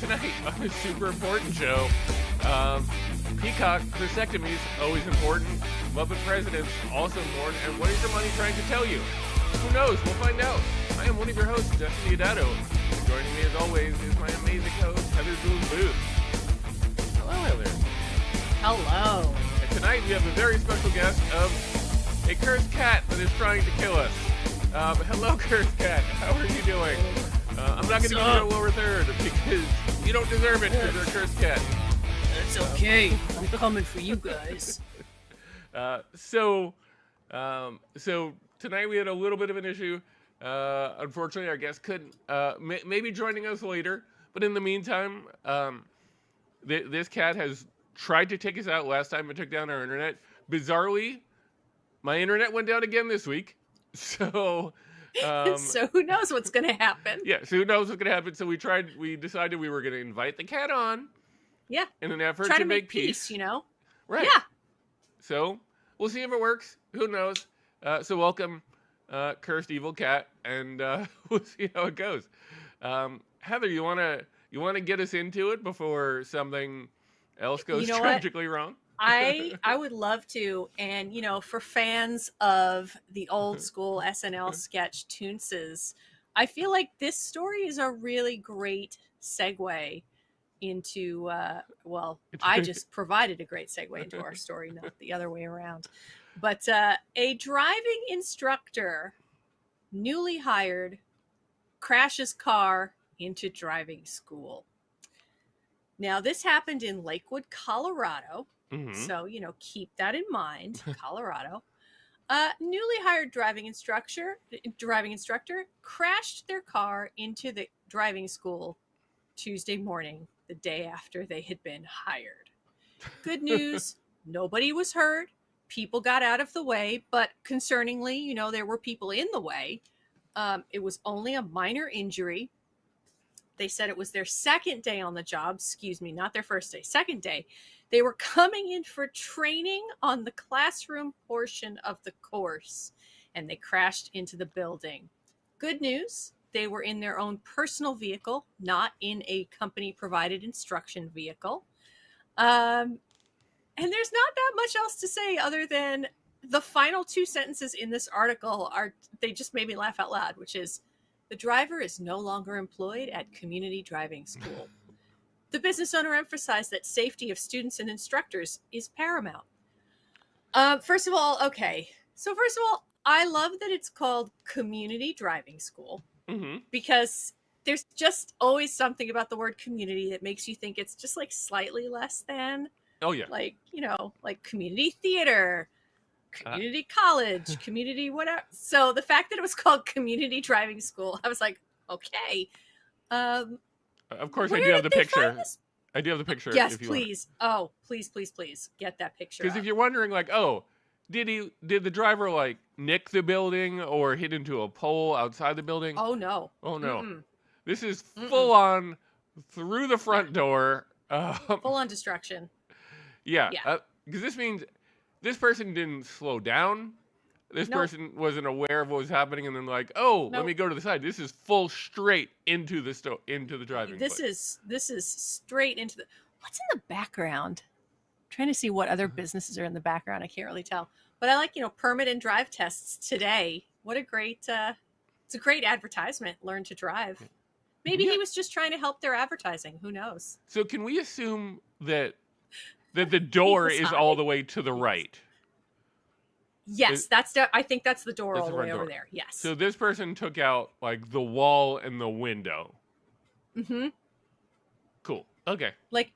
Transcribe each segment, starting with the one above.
Tonight on a super important show, Peacock vasectomies, always important. Muppet presidents, also important. And what is your money trying to tell you? Who knows? We'll find out. I am one of your hosts, Justin Diodato. And joining me, as always, is my amazing host, Heather Boone-Booth. Hello, Heather. Hello. And tonight we have a very special guest of a cursed cat that is trying to kill us. Hello, cursed cat. How are you doing? I'm not going to give you a lower third because you don't deserve it because you're a cursed cat. That's okay. I'm coming for you guys. So tonight we had a little bit of an issue. Unfortunately, our guest couldn't. Maybe joining us later. But in the meantime, this cat has tried to take us out. Last time it took down our internet. Bizarrely, my internet went down again this week. So who knows what's going to happen? Yeah, so who knows what's going to happen. So we decided we were going to invite the cat on. Yeah. In an effort Try to to make peace, you know? Right. Yeah. So we'll see if it works. Who knows? So welcome, cursed evil cat, and we'll see how it goes. Heather, you wanna get us into it before something else goes tragically wrong? I would love to, and for fans of the old school SNL sketch Toonses, I feel like this story is a really great segue into I just provided a great segue into our story, not the other way around. But a driving instructor, newly hired, crashes car into driving school. Now, this happened in Lakewood, Colorado. Mm-hmm. So, keep that in mind, Colorado. Newly hired driving instructor crashed their car into the driving school Tuesday morning, the day after they had been hired. Good news, nobody was hurt. People got out of the way, but concerningly, there were people in the way. It was only a minor injury. They said it was their second day on the job. Excuse me, not their first day, second day. They were coming in for training on the classroom portion of the course, and they crashed into the building. Good news, they were in their own personal vehicle, not in a company-provided instruction vehicle. And there's not that much else to say other than the final two sentences in this article they just made me laugh out loud, which is, the driver is no longer employed at community driving school. The business owner emphasized that safety of students and instructors is paramount. First of all, I love that it's called community driving school, Mm-hmm. because there's just always something about the word community that makes you think it's just like slightly less than. Oh yeah. Like community theater, community college, community whatever. So the fact that it was called community driving school, I was like, okay. Of course, I do have the picture. I do have the picture. Yes, if you please. Want. Oh, please get that picture. Because if you're wondering, like, did the driver like nick the building or hit into a pole outside the building? Oh no. Mm-mm. This is full on through the front door. Full on destruction. Yeah. Because this means this person didn't slow down. This person wasn't aware of what was happening, and then like, let me go to the side. This is full straight into the driving. This is straight into the. What's in the background? I'm trying to see what other businesses are in the background. I can't really tell, but I like permit and drive tests today. What a great! It's a great advertisement. Learn to drive. Maybe he was just trying to help their advertising. Who knows? So can we assume that the door is all the way to the right? Yes, I think that's the door all the way over there. Yes. So this person took out like the wall and the window. Mm-hmm. Cool. Okay. Like,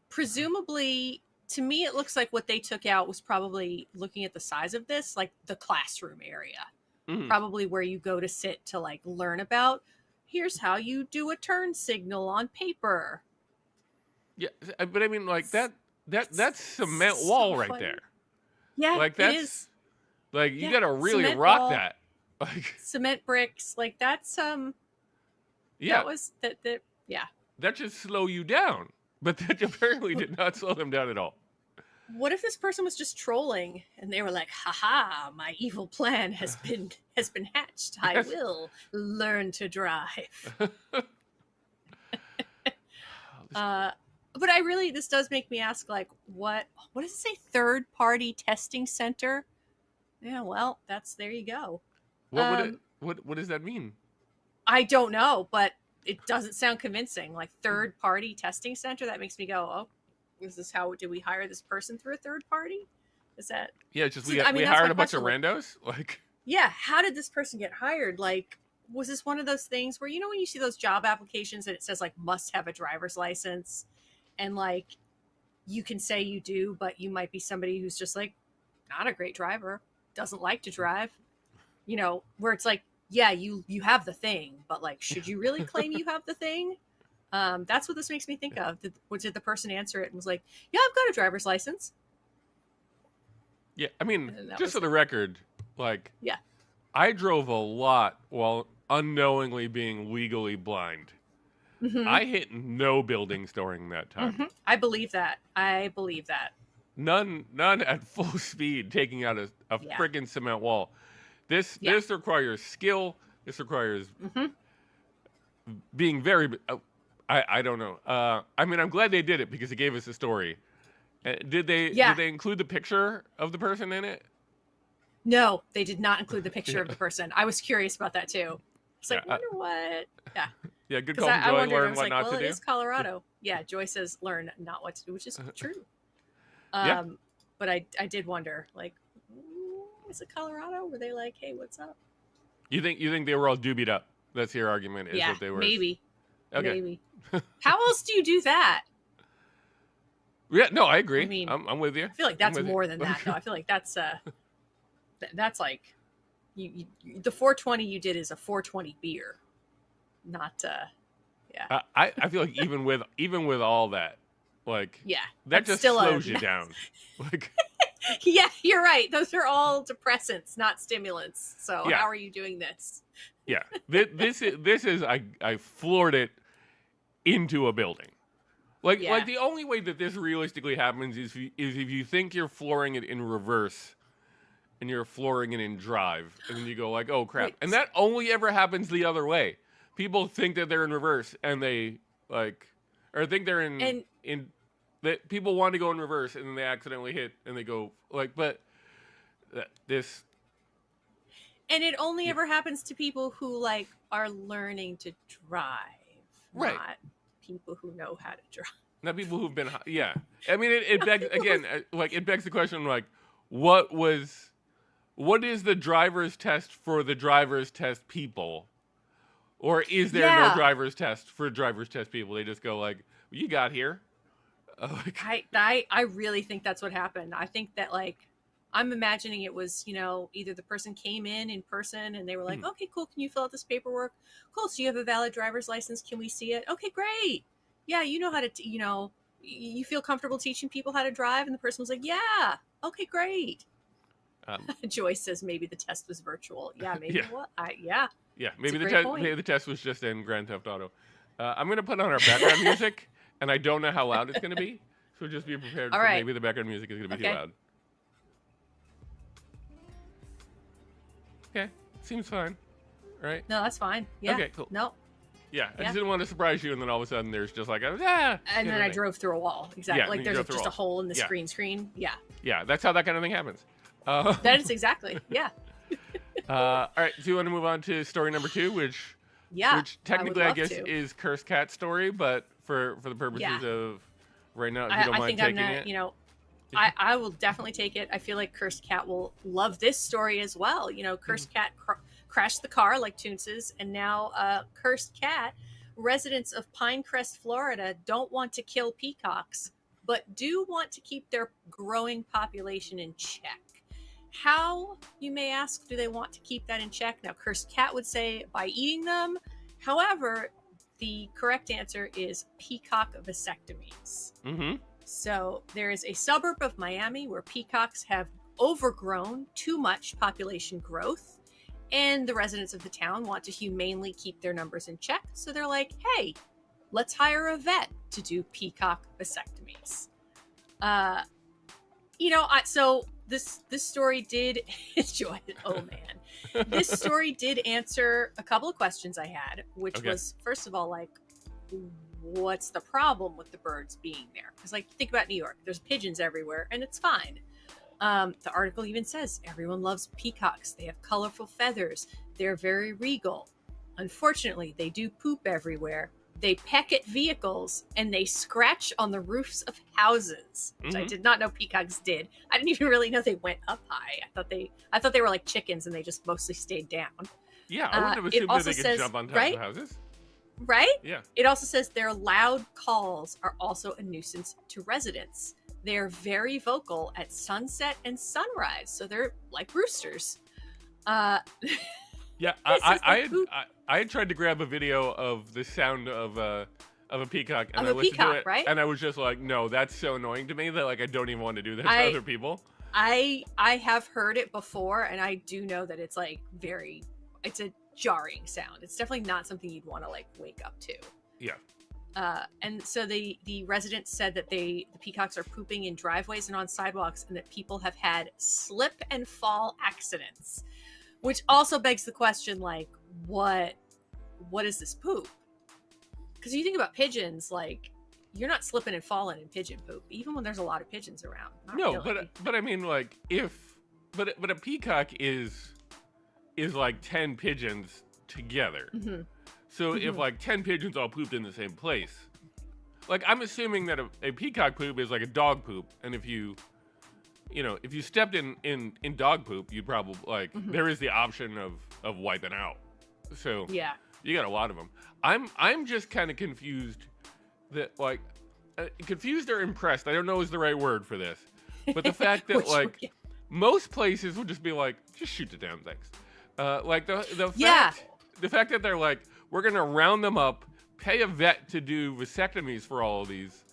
presumably, to me, it looks like what they took out was probably, looking at the size of this, like the classroom area. Mm-hmm. Probably where you go to sit to like learn about, here's how you do a turn signal on paper. Yeah, but I mean, like that's cement wall right there. Yeah, like that's, it is. Like, you gotta really cement rock wall, that. Like, cement bricks, like that's yeah. Yeah. That should slow you down. But that apparently did not slow them down at all. What if this person was just trolling and they were like, haha, my evil plan has been hatched. I will learn to drive. But this does make me ask, like, what does it say? Third party testing center? Yeah, well, there you go. What does that mean? I don't know, but it doesn't sound convincing. Like, third party testing center, that makes me go, oh, is this how did we hire this person through a third party? Is that Yeah, just we hired a bunch of randos? Like, yeah, how did this person get hired? Like, was this one of those things where, when you see those job applications and it says like must have a driver's license, and like you can say you do, but you might be somebody who's just like not a great driver, doesn't like to drive, where it's like, yeah, you have the thing, but like, should you really claim you have the thing? That's what this makes me think of. Did the person answer it and was like, yeah, I've got a driver's license? Yeah, I mean, just for the record, like, yeah, I drove a lot while unknowingly being legally blind. Mm-hmm. I hit no buildings during that time. Mm-hmm. I believe that. None at full speed taking out a friggin' cement wall. This requires skill. This requires being very. I don't know. I mean, I'm glad they did it because it gave us a story. Did they include the picture of the person in it? No, they did not include the picture of the person. I was curious about that too. It's like, wonder what. Yeah. Yeah, good call from Joy. Learn what not to do. It is Colorado. Yeah, Joy says learn not what to do, which is true. But I did wonder, like, is it Colorado? Were they like, hey, what's up? You think they were all doobied up? That's your argument, is that they were? Maybe. Okay. Maybe. How else do you do that? Yeah, no, I agree. I mean, I'm with you. I feel like that's more than that, though. I feel like that's like you the 420 you did is a 420 beer, not yeah. I feel like even with all that, like, that just slows you down. Like, yeah, you're right. Those are all depressants, not stimulants. So how are you doing this? Yeah, this is I floored it into a building. Like the only way that this realistically happens is if you think you're flooring it in reverse and you're flooring it in drive, and then you go like, oh crap. Right. And that only ever happens the other way. People think that they're in reverse and they think they're in that people want to go in reverse and then they accidentally hit and they go like, but this. And it only ever happens to people who like are learning to drive, right? Not people who know how to drive. Not people who've been, yeah. I mean, it begs again, like it begs the question, like, what is the driver's test for the driver's test people, or is there no driver's test for driver's test people? They just go like, well, you got here. I really think that's what happened. I think that like. I'm imagining it was, either the person came in person and they were like, okay, cool. Can you fill out this paperwork? Cool. So you have a valid driver's license. Can we see it? Okay, great. Yeah. You know how to, you feel comfortable teaching people how to drive. And the person was like, yeah. Okay, great. Joyce says maybe the test was virtual. Yeah. Maybe what? Yeah. Maybe the test was just in Grand Theft Auto. I'm going to put on our background music and I don't know how loud it's going to be. So just be prepared for maybe the background music is going to be too loud. Okay, seems fine, right? No, that's fine. Yeah. Okay, cool. No. Yeah, I just didn't want to surprise you, and then all of a sudden there's just like and then I drove through a wall. Exactly. Like there's just a hole in the screen. Yeah. Yeah, that's how that kind of thing happens. That is exactly. Yeah. All right, so you want to move on to story number 2, which technically I guess is Cursed Cat story, but for the purposes of right now, if you don't mind taking it. I will definitely take it. I feel like Cursed Cat will love this story as well. Cursed Cat crashed the car like Toonces, and now Cursed Cat, residents of Pinecrest, Florida, don't want to kill peacocks, but do want to keep their growing population in check. How, you may ask, do they want to keep that in check? Now, Cursed Cat would say by eating them. However, the correct answer is peacock vasectomies. Mm-hmm. So there is a suburb of Miami where peacocks have overgrown too much population growth, and the residents of the town want to humanely keep their numbers in check. So they're like, hey, let's hire a vet to do peacock vasectomies. So this story did enjoy it. Oh man. This story did answer a couple of questions I had, which was, first of all, like, what's the problem with the birds being there? Because, like, think about New York. There's pigeons everywhere, and it's fine. The article even says everyone loves peacocks. They have colorful feathers. They're very regal. Unfortunately, they do poop everywhere. They peck at vehicles, and they scratch on the roofs of houses, which I did not know peacocks did. I didn't even really know they went up high. I thought they were like chickens, and they just mostly stayed down. Yeah, I wouldn't have assumed that they could jump on top of houses. Right? Yeah. It also says their loud calls are also a nuisance to residents. They're very vocal at sunset and sunrise, so they're like roosters. Yeah, I had tried to grab a video of the sound of a peacock, and I listened to it, right? and I was just like, no, that's so annoying to me that like I don't even want to do that to other people. I have heard it before, and I do know that it's like it's a jarring sound. It's definitely not something you'd want to like wake up to. Yeah. And so the residents said that the peacocks are pooping in driveways and on sidewalks, and that people have had slip and fall accidents, which also begs the question, like, what is this poop? Because you think about pigeons, like, you're not slipping and falling in pigeon poop, even when there's a lot of pigeons around. No, really. but I mean, like, but a peacock is like 10 pigeons together. So if like 10 pigeons all pooped in the same place, like, I'm assuming that a peacock poop is like a dog poop, and if you stepped in dog poop, you'd probably like there is the option of wiping out. So yeah, you got a lot of them. I'm just kind of confused that like confused or impressed. I don't know is the right word for this, but the fact that like most places would just be like, just shoot the damn things. Like the fact that they're like, we're gonna round them up, pay a vet to do vasectomies for all of these,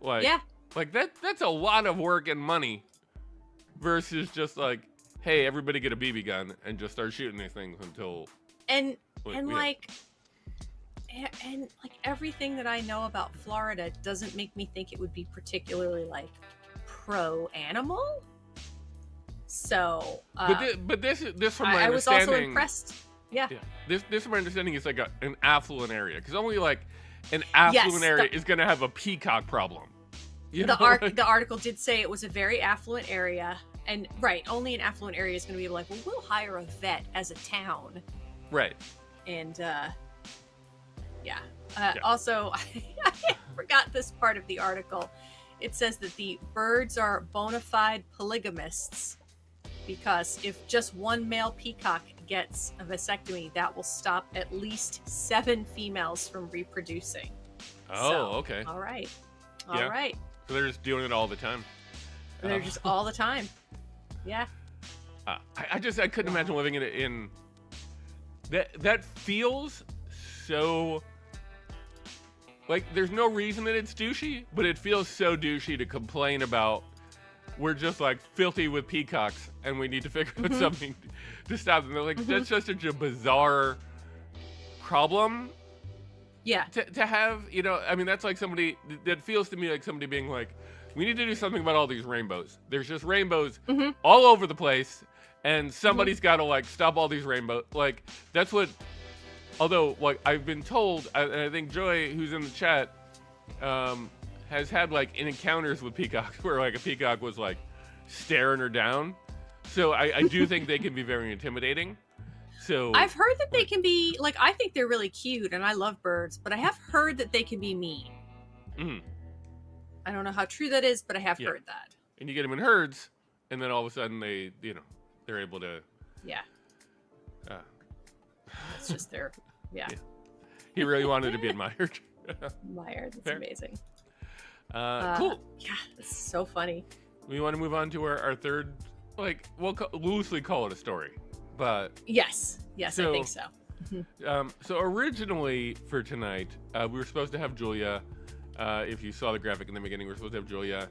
like like that's a lot of work and money. Versus just like, hey, everybody get a BB gun and just start shooting these things until and everything that I know about Florida doesn't make me think it would be particularly like pro animal. So, but this from my understanding, I was also impressed. Yeah. This from my understanding is like an affluent area, because only like an affluent area is going to have a peacock problem. The article did say it was a very affluent area, and only an affluent area is going to be like, well, we'll hire a vet as a town, right? And also, I forgot this part of the article. It says that the birds are bona fide polygamists, because if just one male peacock gets a vasectomy, that will stop at least 7 females from reproducing. Okay. All right. So they're just doing it all the time. They're just all the time. Yeah. I couldn't imagine living in that feels so like there's no reason that it's douchey, but it feels so douchey to complain about. We're just like filthy with peacocks, and we need to figure out something to stop them. They're like, that's just such a bizarre problem. Yeah. To have, I mean, that's like somebody that feels to me like somebody being like, we need to do something about all these rainbows. There's just rainbows all over the place, and somebody's got to like stop all these rainbows. Like, that's what, although like I've been told, and I think Joy, who's in the chat, has had like encounters with peacocks where like a peacock was like staring her down. So I do think they can be very intimidating. So I've heard that they can be like, I think they're really cute, and I love birds, but I have heard that they can be mean. I don't know how true that is, but I have heard that. And you get them in herds, and then all of a sudden they, they're able to. Yeah. It's just their. Yeah. He really wanted to be admired. Admired. That's amazing. Cool. Yeah, it's so funny. We want to move on to our third, like, we'll loosely call it a story. But yes, I think so. So originally for tonight, we were supposed to have Julia. If you saw the graphic in the beginning, we're supposed to have Julia,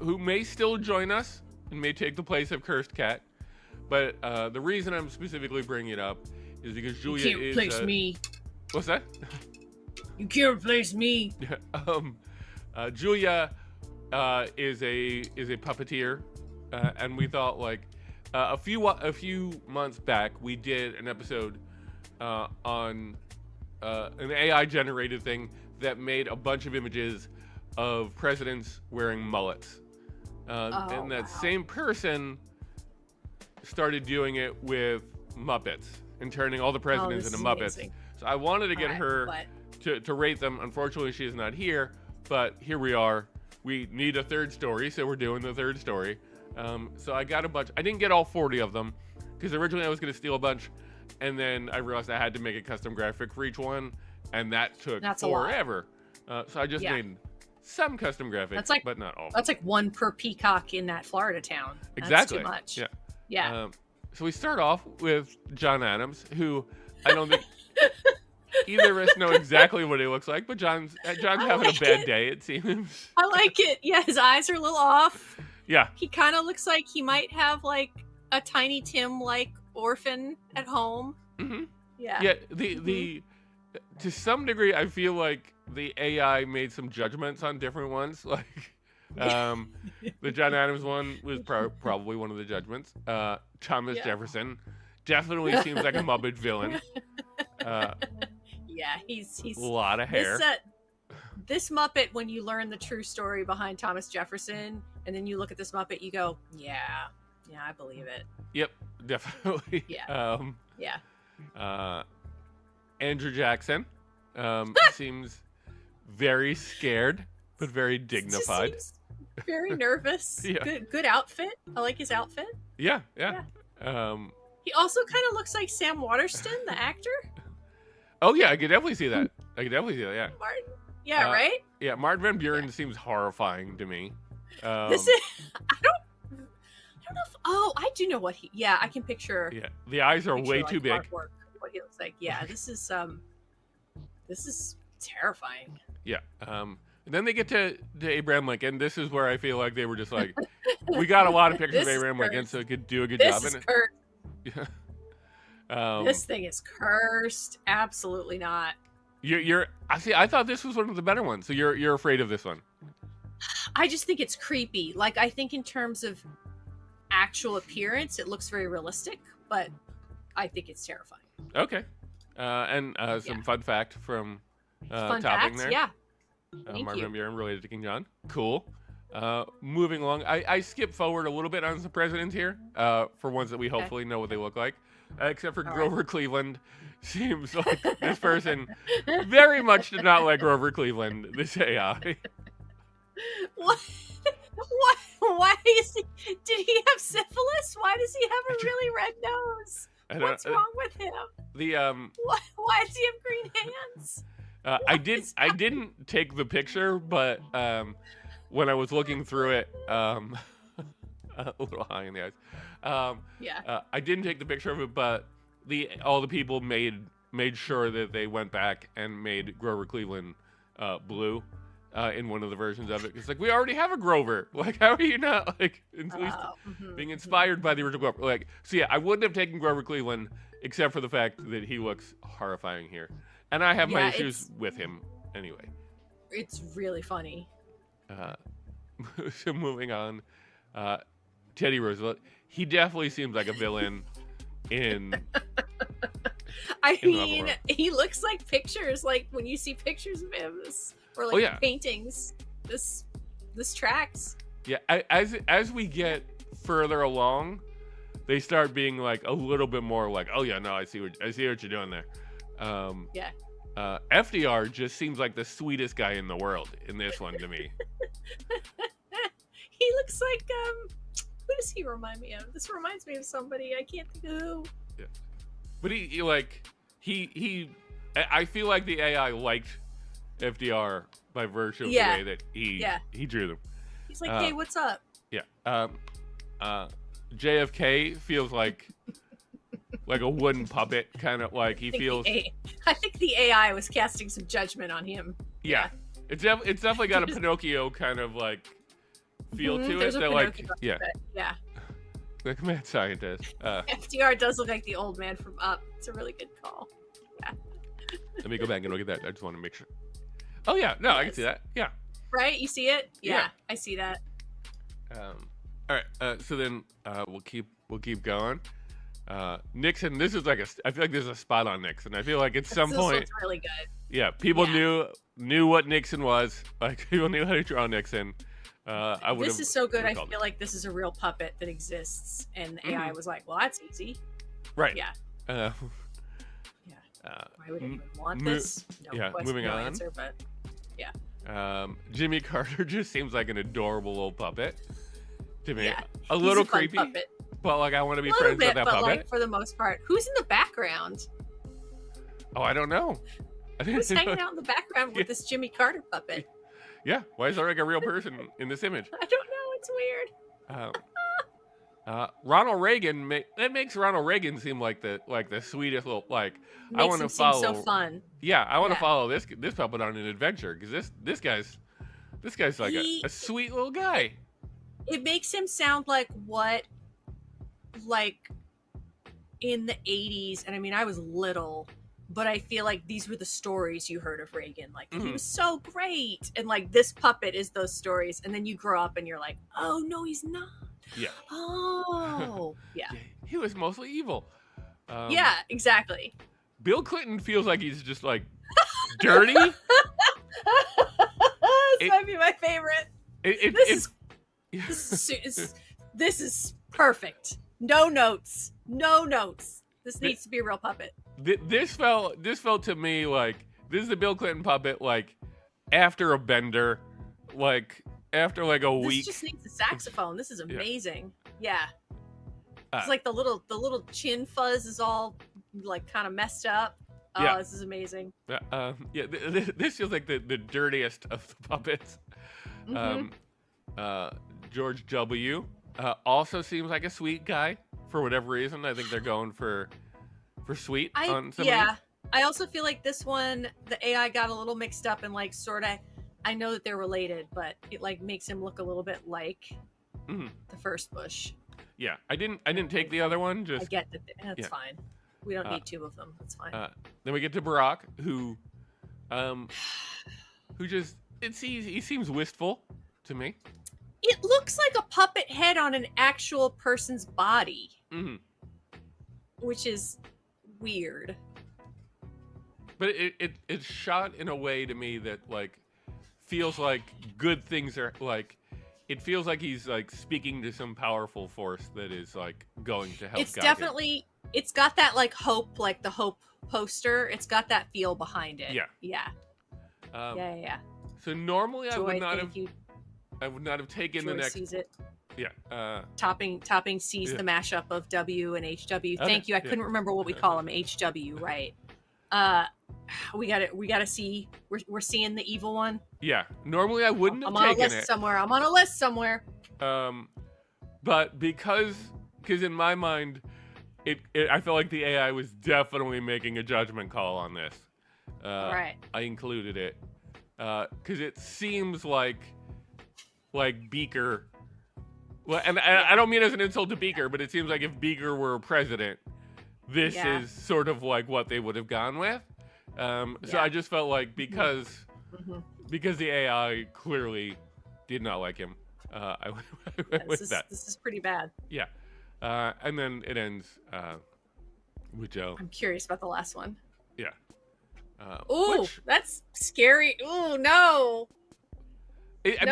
who may still join us and may take the place of Cursed Cat. But the reason I'm specifically bringing it up is because Julia you can't replace me. What's that? You can't replace me. Julia is a puppeteer, and we thought like. A few months back, we did an episode on an AI-generated thing that made a bunch of images of presidents wearing mullets. And that same person started doing it with Muppets and turning all the presidents into Muppets. Amazing. So I wanted to get her to rate them. Unfortunately, she is not here, but here we are. We need a third story, so we're doing the third story. So I got a bunch. I didn't get all 40 of them because originally I was going to steal a bunch, and then I realized I had to make a custom graphic for each one, and that took forever. So I just made some custom graphics, but not all. That's like one per Peacock in that Florida town. That's exactly. too much. Yeah. So we start off with John Adams, who I don't think either of us know exactly what he looks like, but John's having a bad day, it seems. I like it. Yeah, his eyes are a little off. Yeah. He kind of looks like he might have like a Tiny Tim like orphan at home. Mm-hmm. Yeah. Yeah. The to some degree, I feel like the AI made some judgments on different ones. Like, the John Adams one was probably one of the judgments. Thomas Jefferson definitely seems like a Muppet villain. Yeah, he's a lot of hair. This Muppet, when you learn the true story behind Thomas Jefferson, and then you look at this Muppet, you go, yeah, I believe it. Yep, definitely. Yeah. Andrew Jackson seems very scared, but very dignified. Very nervous. Good outfit. I like his outfit. Yeah. He also kind of looks like Sam Waterston, the actor. Oh yeah, I could definitely see that. Yeah. Martin. Yeah, right? Yeah, Martin Van Buren seems horrifying to me. This is I don't know if I do know what I can picture. Yeah. The eyes are way too big. Artwork, what he looks like. Yeah, this is terrifying. Yeah. And then they get to Abraham Lincoln. This is where I feel like they were just like, we got a lot of pictures of Abraham Lincoln, so it could do a good job. This is cursed. Yeah. This thing is cursed. Absolutely not. I thought this was one of the better ones. So you're afraid of this one? I just think it's creepy. Like, I think in terms of actual appearance, it looks very realistic, but I think it's terrifying. Okay. And some fun fact from fun topping facts, there. Yeah. Martin Van Buren related to King John. Cool. Moving along, I skip forward a little bit on some presidents here for ones that we hopefully know what they look like. Except for Grover Cleveland. Seems like this person very much did not like Grover Cleveland, this AI. What? Why is he? Did he have syphilis? Why does he have a really red nose? What's wrong with him? Why does he have green hands? I didn't take the picture, but when I was looking through it, a little high in the eyes. I didn't take the picture of it, but all the people made sure that they went back and made Grover Cleveland blue in one of the versions of it. It's like, we already have a Grover. Like, how are you not like at least being inspired by the original Grover? Like, so yeah, I wouldn't have taken Grover Cleveland except for the fact that he looks horrifying here, and I have my issues with him anyway. It's really funny. So moving on, Teddy Roosevelt. He definitely seems like a villain in. I mean, he looks like pictures. Like when you see pictures of him, or like paintings, this tracks. Yeah, as we get further along, they start being like a little bit more like, oh yeah, no, I see what you're doing there. FDR just seems like the sweetest guy in the world in this one to me. He looks like who does he remind me of? This reminds me of somebody. I can't think of who. Yeah. But I feel like the AI liked FDR by virtue of the way that he drew them. He's like, hey, what's up? Yeah. JFK feels like a wooden puppet, kind of like he feels. I think the AI was casting some judgment on him. Yeah. It's definitely got a Pinocchio kind of like feel to it. They're like, yeah. Like mad scientist. FDR does look like the old man from Up. It's a really good call. Yeah. Let me go back and look at that. I just want to make sure. Oh yeah, no, I can see that. Yeah. Right? You see it? Yeah. I see that. All right. So then we'll keep going. Nixon. This is like I feel like there's a spot on Nixon. I feel like at some point. This looks really good. Yeah. People knew knew what Nixon was. Like people knew how to draw Nixon. I would. This is so good. I feel like this is a real puppet that exists, and the AI was like, "Well, that's easy." Right. Yeah. Yeah. Why would anyone want this? No question, moving no on. answer, but yeah. Jimmy Carter just seems like an adorable little puppet to me. Yeah. A little He's a fun creepy, puppet. but like I want to be A little friends bit, with that but puppet. like for the most part, who's in the background? Oh, I don't know. Who's hanging out in the background with this Jimmy Carter puppet? Yeah, why is there like a real person in this image? I don't know. It's weird. Ronald Reagan that makes Ronald Reagan seem like the sweetest little I Makes want to him follow. seem so fun. Yeah, I want to follow this puppet on an adventure because this guy's like a sweet little guy. It makes him sound like what, like in the 80s, and I mean I was little, but I feel like these were the stories you heard of Reagan. Like he was so great, and like this puppet is those stories, and then you grow up and you're like, oh no, he's not. Yeah. Oh, yeah. He was mostly evil. Yeah, exactly. Bill Clinton feels like he's just like dirty. This might be my favorite. This is perfect. No notes. No notes. This needs to be a real puppet. This felt to me like this is the Bill Clinton puppet like after a bender, like after like a week. This just needs a saxophone. This is amazing. Yeah. It's like the little chin fuzz is all like kind of messed up. Oh, yeah. This is amazing. This feels like the dirtiest of the puppets. George W. Also seems like a sweet guy for whatever reason. I think they're going for sweet on some of these. I also feel like this one, the AI got a little mixed up and like sort of. I know that they're related, but it like makes him look a little bit like the first Bush. Yeah, I didn't take the other one. Just I get that. That's fine. We don't need two of them. That's fine. Then we get to Barack, who just he seems wistful to me. It looks like a puppet head on an actual person's body, which is weird. But it's shot in a way to me that like feels like good things are like. It feels like he's like speaking to some powerful force that is like going to help. It's definitely. It's got that like hope, like the hope poster. It's got that feel behind it. Yeah. Yeah. So normally Joy, I would not have taken Joy the next. Sees it. Yeah. Topping sees the mashup of W and HW. Thank you. I couldn't remember what we call them. HW, right? We gotta see. We're seeing the evil one. Yeah. Normally I wouldn't have taken it. I'm on a list somewhere. But because in my mind, I felt like the AI was definitely making a judgment call on this. Right. I included it because it seems like Beaker. Well, and I don't mean as an insult to Beaker, but it seems like if Beaker were president, this is sort of like what they would have gone with. So I just felt like because the AI clearly did not like him, I went with that. This is pretty bad. Yeah. And then it ends with Joe. I'm curious about the last one. Yeah. That's scary. Ooh, no. I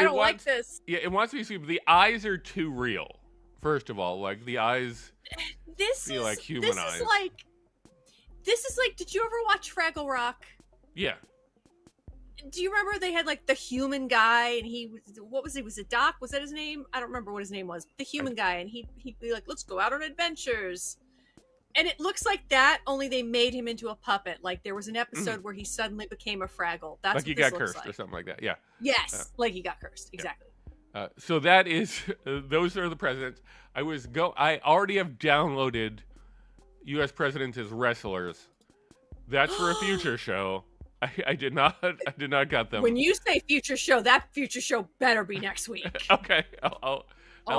don't like this. Yeah, it wants to be sweet, but the eyes are too real. First of all, like the eyes feel like human eyes. This is like, did you ever watch Fraggle Rock? Yeah. Do you remember they had like the human guy and was it Doc? Was that his name? I don't remember what his name was. The human guy, and he'd be like, let's go out on adventures. And it looks like that, only they made him into a puppet. Like there was an episode where he suddenly became a Fraggle. That's like he got cursed or something like that. Yeah. Yes, like he got cursed. Exactly. Yeah. So that is those are the presidents. I already have downloaded U.S. presidents as wrestlers. That's for a future show. I did not get them. When you say future show, that future show better be next week. Okay. I'll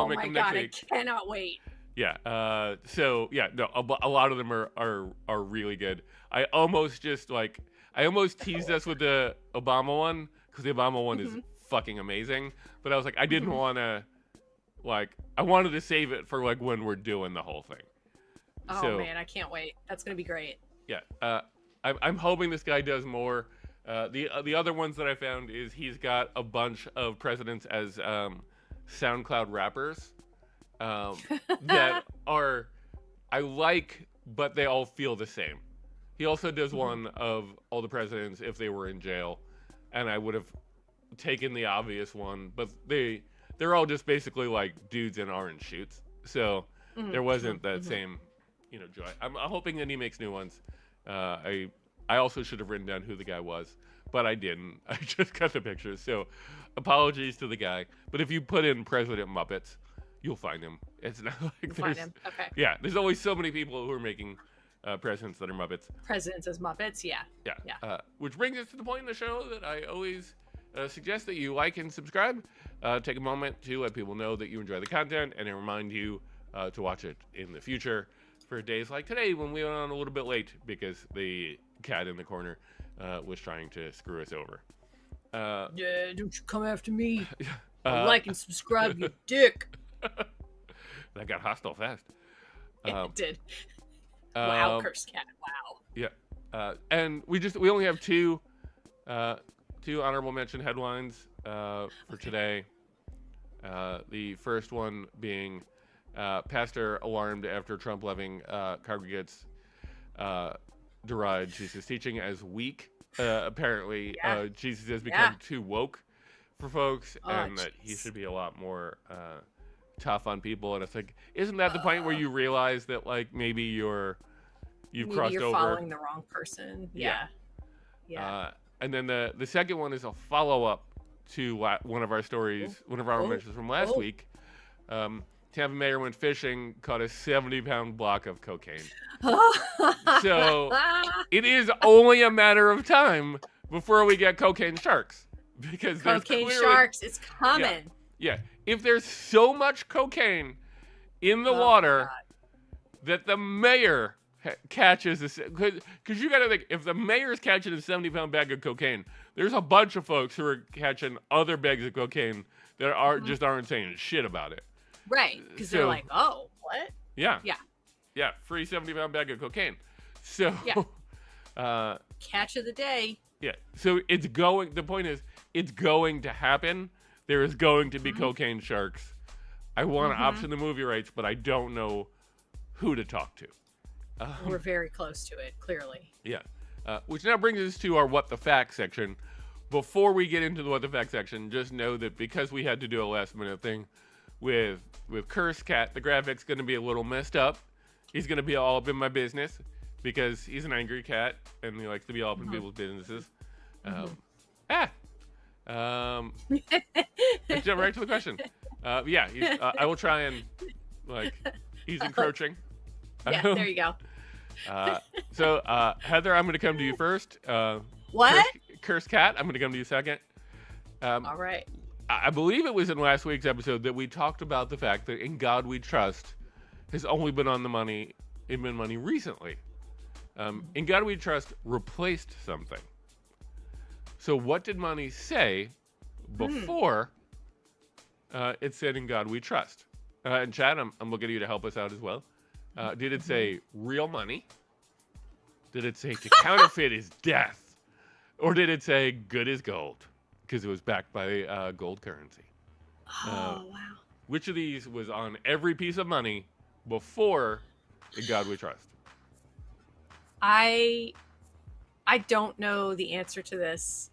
make them next week. I cannot wait. Yeah. So yeah, no, a lot of them are really good. I almost teased us with the Obama one because the Obama one is fucking amazing. But I was like, I didn't want to, I wanted to save it for when we're doing the whole thing. Oh man, I can't wait. That's gonna be great. Yeah. I'm hoping this guy does more. The other ones that I found is he's got a bunch of presidents as SoundCloud rappers that are I like, but they all feel the same. He also does one of all the presidents if they were in jail, and I would have taken the obvious one, but they're all just basically like dudes in orange suits, so there wasn't that same joy. I'm hoping that he makes new ones. I also should have written down who the guy was, but I didn't. I just got the pictures, so apologies to the guy. But if you put in President Muppets, you'll find him. It's not like Find him. Okay. Yeah, there's always so many people who are making presidents that are Muppets. Presidents as Muppets, yeah. Which brings us to the point in the show that I always suggest that you like and subscribe. Take a moment to let people know that you enjoy the content, and I remind you to watch it in the future for days like today when we went on a little bit late because the cat in the corner was trying to screw us over. Yeah, don't you come after me. Like and subscribe, you dick. That got hostile fast. Yeah, it did. Wow, cursed cat. Wow. Yeah. And we only have two honorable mention headlines for today. The first one being pastor alarmed after Trump-loving congregates deride Jesus' teaching as weak. Apparently, Jesus has become too woke for folks, and that he should be a lot more tough on people. And it's like, isn't that the point where you realize that like maybe you've crossed over? Following the wrong person. Yeah. And then the second one is a follow-up to one of our stories, one of our mentions from last week. Tampa mayor went fishing, caught a 70-pound block of cocaine. So it is only a matter of time before we get cocaine sharks. Because cocaine sharks, it's coming. Yeah. If there's so much cocaine in the water that the mayor catches this, because you got to think, if the mayor's catching a 70-pound bag of cocaine, there's a bunch of folks who are catching other bags of cocaine that aren't saying shit about it. Right, because they're like, oh, what? Yeah, free 70-pound bag of cocaine. So, catch of the day. Yeah, so the point is, it's going to happen. There is going to be cocaine sharks. I want to option the movie rights, but I don't know who to talk to. We're very close to it, clearly. Yeah, which now brings us to our What the Fact section. Before we get into the What the Fact section, just know that because we had to do a last-minute thing with Cursed Cat, the graphic's going to be a little messed up. He's going to be all up in my business because he's an angry cat and he likes to be all up in people's businesses. Let's jump right to the question. I will try and he's encroaching. Yeah, there you go. So Heather, I'm going to come to you first. What? Cursed Cat, I'm going to come to you second. All right. I believe it was in last week's episode that we talked about the fact that In God We Trust has only been on the money, recently. In God We Trust replaced something. So what did money say before it said In God We Trust? And Chad, I'm looking at you to help us out as well. Did it say real money? Did it say to counterfeit is death? Or did it say good as gold? Because it was backed by gold currency. Wow. Which of these was on every piece of money before In God We Trust? I don't know the answer to this.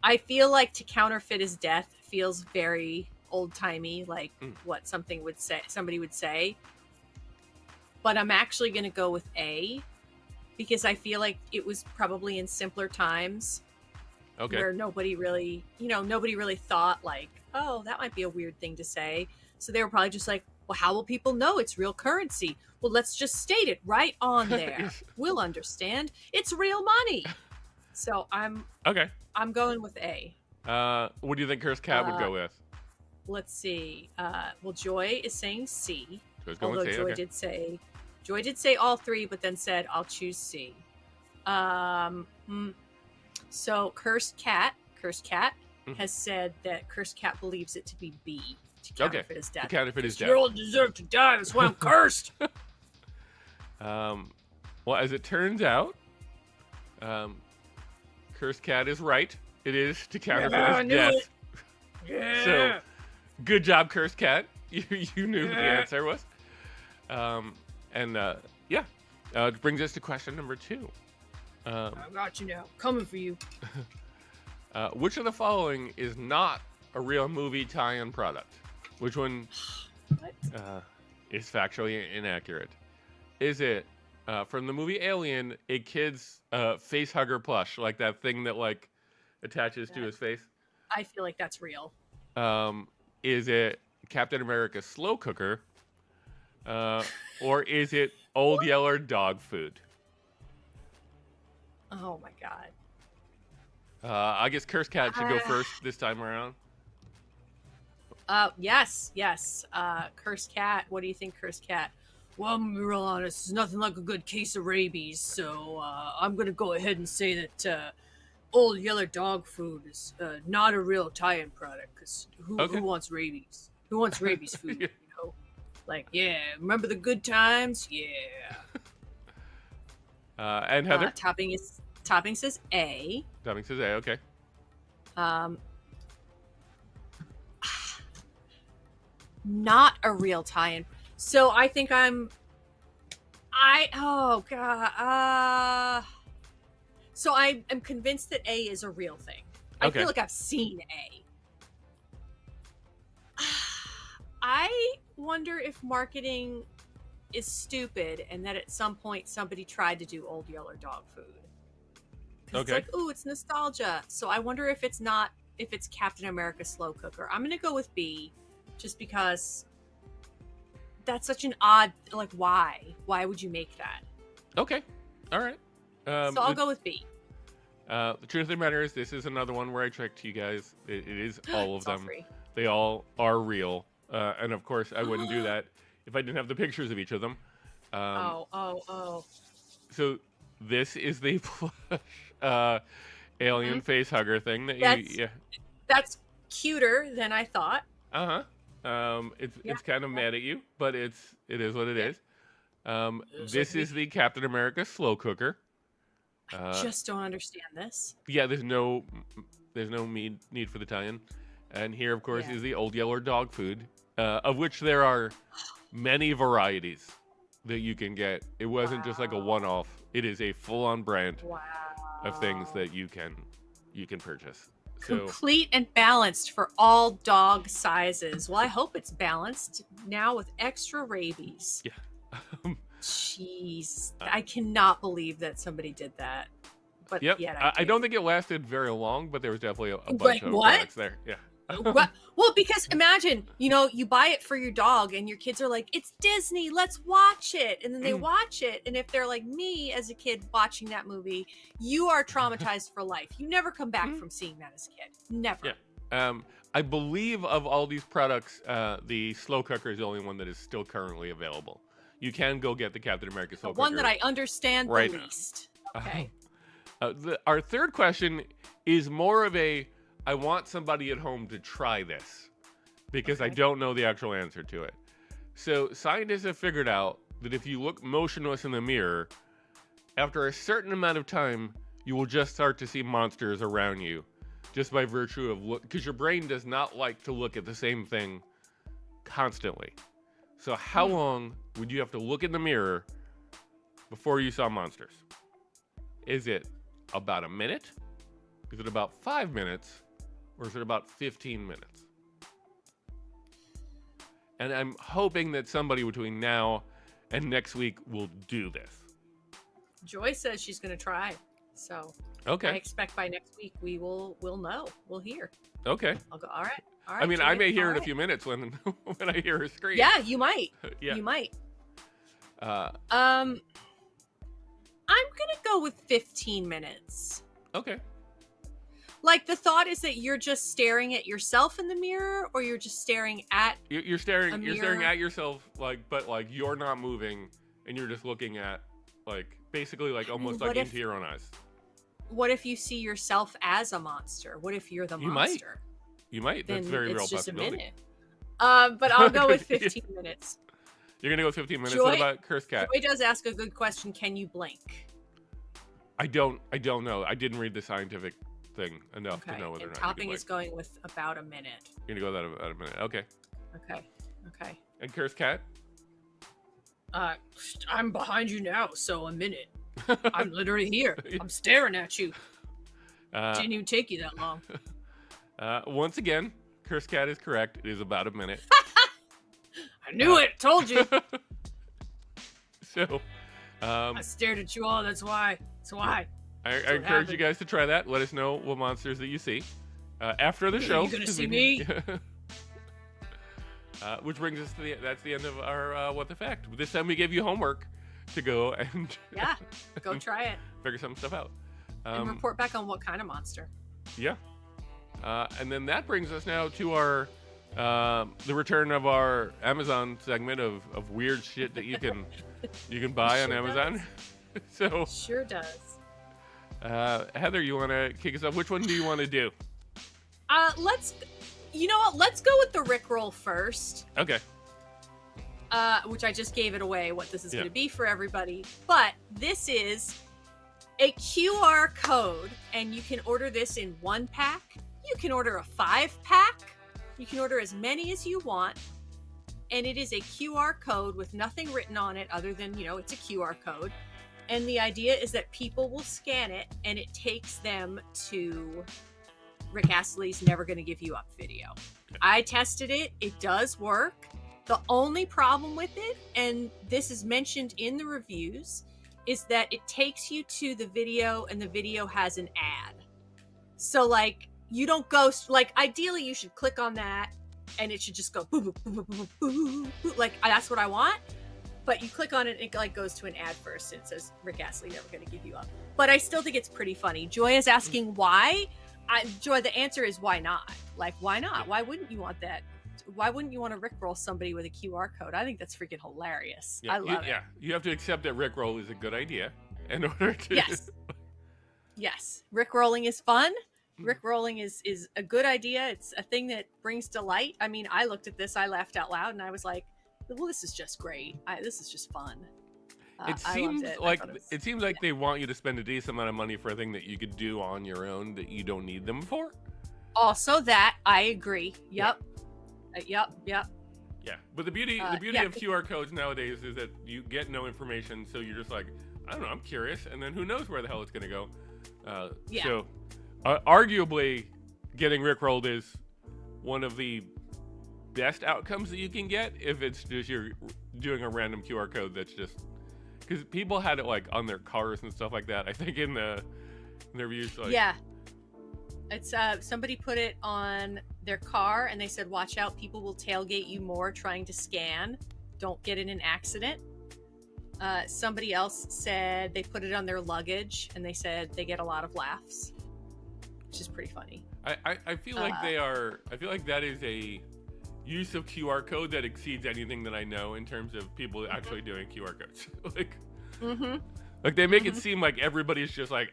I feel like to counterfeit is death feels very old-timey, like what somebody would say. But I'm actually going to go with A, because I feel like it was probably in simpler times. Okay. Where nobody really thought like, oh, that might be a weird thing to say. So they were probably just like, well, how will people know it's real currency? Well, let's just state it right on there. We'll understand. It's real money. So I'm going with A. What do you think Cursed Cat would go with? Let's see. Well, Joy is saying C. Although Joy did say all three, but then said I'll choose C. So Cursed Cat has said that Cursed Cat believes it to be B. To counterfeit his death. To counterfeit his death. You all deserve to die. That's why I'm cursed. Well, as it turns out, Cursed cat is right. It is to counter Yeah, I for his knew death. it. Yeah. So, good job, Cursed cat. You knew what the answer was. Yeah. It brings us to question number 2. I got you now. Coming for you. Which of the following is not a real movie tie-in product? Which one What? is factually inaccurate? Is it from the movie Alien, a kid's face hugger plush, like that thing that like attaches to his face? I feel like that's real. Is it Captain America's slow cooker? Or is it Old Yeller dog food? Oh my god. I guess Cursed Cat should go first this time around. Yes. Cursed Cat. What do you think, Cursed Cat? Well, I'm gonna be real honest. It's nothing like a good case of rabies, so I'm gonna go ahead and say that Old Yeller dog food is not a real tie-in product. Because who wants rabies? Who wants rabies food? Yeah. You know, like remember the good times? Yeah. And Heather? Topping says A. Topping says A. Okay. Not a real tie-in. So I think so I am convinced that A is a real thing. I Okay. feel like I've seen A. I wonder if marketing is stupid and that at some point somebody tried to do Old Yeller dog food. 'Cause Okay. It's like, ooh, it's nostalgia. So I wonder if it's Captain America slow cooker. I'm gonna go with B, just because that's such an odd, like, why? Why would you make that? Okay. All right. So I'll go with B. The truth of the matter is, this is another one where I tricked you guys. It is all of It's all them. free. They all are real. And of course, I wouldn't do that if I didn't have the pictures of each of them. Oh. So this is the plush alien face hugger thing that That's cuter than I thought. It's kind of mad at you, but it is what it is. This is the Captain America slow cooker. I just don't understand this. Yeah, there's no need for the tie-in. And here, of course, is the Old Yeller dog food, of which there are many varieties that you can get. It wasn't just like a one-off. It is a full-on brand of things that you can purchase. So, complete and balanced for all dog sizes. Well, I hope it's balanced now with extra rabies. yeah. Jeez, I cannot believe that somebody did that. But Yep. yet I don't think it lasted very long, but there was definitely a bunch Like, of what? products there. Yeah. What? Well, because imagine, you buy it for your dog and your kids are like, it's Disney, let's watch it. And then they watch it. And if they're like me as a kid watching that movie, you are traumatized for life. You never come back from seeing that as a kid. Never. Yeah. I believe of all these products, the slow cooker is the only one that is still currently available. You can go get the Captain America slow cooker. One that I understand right the now. least. Okay. Our third question is more of I want somebody at home to try this because I don't know the actual answer to it. So scientists have figured out that if you look motionless in the mirror, after a certain amount of time, you will just start to see monsters around you just by virtue of look, because your brain does not like to look at the same thing constantly. So how long would you have to look in the mirror before you saw monsters? Is it about a minute? Is it about 5 minutes? Or is it about 15 minutes? And I'm hoping that somebody between now and next week will do this. Joy says she's going to try. So I Okay. expect by next week we'll know. We'll hear. Okay. I'll go, all right. I mean, I Joy, may hear all in a right." few minutes when I hear her scream. Yeah, you might. Yeah. You might. Uh, I'm gonna go with 15 minutes. okay. Like, the thought is that you're just staring at yourself in the mirror, or you're just staring at. You're staring. A You're staring mirror. at yourself, but you're not moving, and you're just looking at basically almost What if- into your own eyes. What if you see yourself as a monster? What if you're the You might. monster? You might. Then That's very it's real just possibility. a minute. But I'll go with Yeah. 15 minutes. You're gonna go 15 minutes. Joy- What about Cursed Cat? Joy does ask a good question. Can you blink? I don't know. I didn't read the scientific thing enough to know whether or and not. topping is going with about a minute. You're gonna go that about a minute. Okay. Okay. And cursed cat? I'm behind you now, so a minute. I'm literally here. I'm staring at you. Didn't even take you that long. Once again, cursed cat is correct. It is about a minute. I knew it. Told you. So, I stared at you all. That's why. I encourage you guys to try that. Let us know what monsters that you see after the show. You gonna see me? Which brings us to that's the end of our What the Fact. This time we gave you homework to go and go try it. Figure some stuff out. And report back on what kind of monster. Yeah. And then that brings us now to our the return of our Amazon segment of weird shit that you can buy on Amazon. So sure does. Heather, you want to kick us off? Which one do you want to do? You know what? Let's go with the Rickroll first. Okay. Which I just gave it away what this is going to be for everybody. But this is a QR code, and you can order this in 1-pack. You can order a 5-pack. You can order as many as you want. And it is a QR code with nothing written on it other than, it's a QR code. And the idea is that people will scan it, and it takes them to Rick Astley's Never Gonna Give You Up video. I tested it. It does work. The only problem with it, and this is mentioned in the reviews, is that it takes you to the video, and the video has an ad. So, you don't go, ideally you should click on that, and it should just go boo, boo, boo, boo, boo, boo. That's what I want. But you click on it, and it goes to an ad first, and it says, Rick Astley, Never Gonna Give You Up. But I still think it's pretty funny. Joy is asking why. Joy, the answer is why not? Why not? Why wouldn't you want that? Why wouldn't you want to Rickroll somebody with a QR code? I think that's freaking hilarious. I love it. Yeah, you have to accept that Rickroll is a good idea in order to... Yes. Rickrolling is fun. Rickrolling is a good idea. It's a thing that brings delight. I mean, I looked at this, I laughed out loud, and I was like, well, this is just great. This is just fun. It seems like they want you to spend a decent amount of money for a thing that you could do on your own that you don't need them for. Also, that I agree. Yep. Yeah, but the beauty of QR codes nowadays is that you get no information, so you're just like, I don't know, I'm curious, and then who knows where the hell it's gonna go. So, arguably, getting Rickrolled is one of the best outcomes that you can get if it's just you're doing a random QR code that's just. Because people had it on their cars and stuff like that. I think in the reviews. It's somebody put it on their car and they said, "Watch out! People will tailgate you more trying to scan. Don't get in an accident." Somebody else said they put it on their luggage and they said they get a lot of laughs, which is pretty funny. I feel like they are. I feel like that is a use of QR code that exceeds anything that I know in terms of people actually doing QR codes. They make it seem like everybody's just I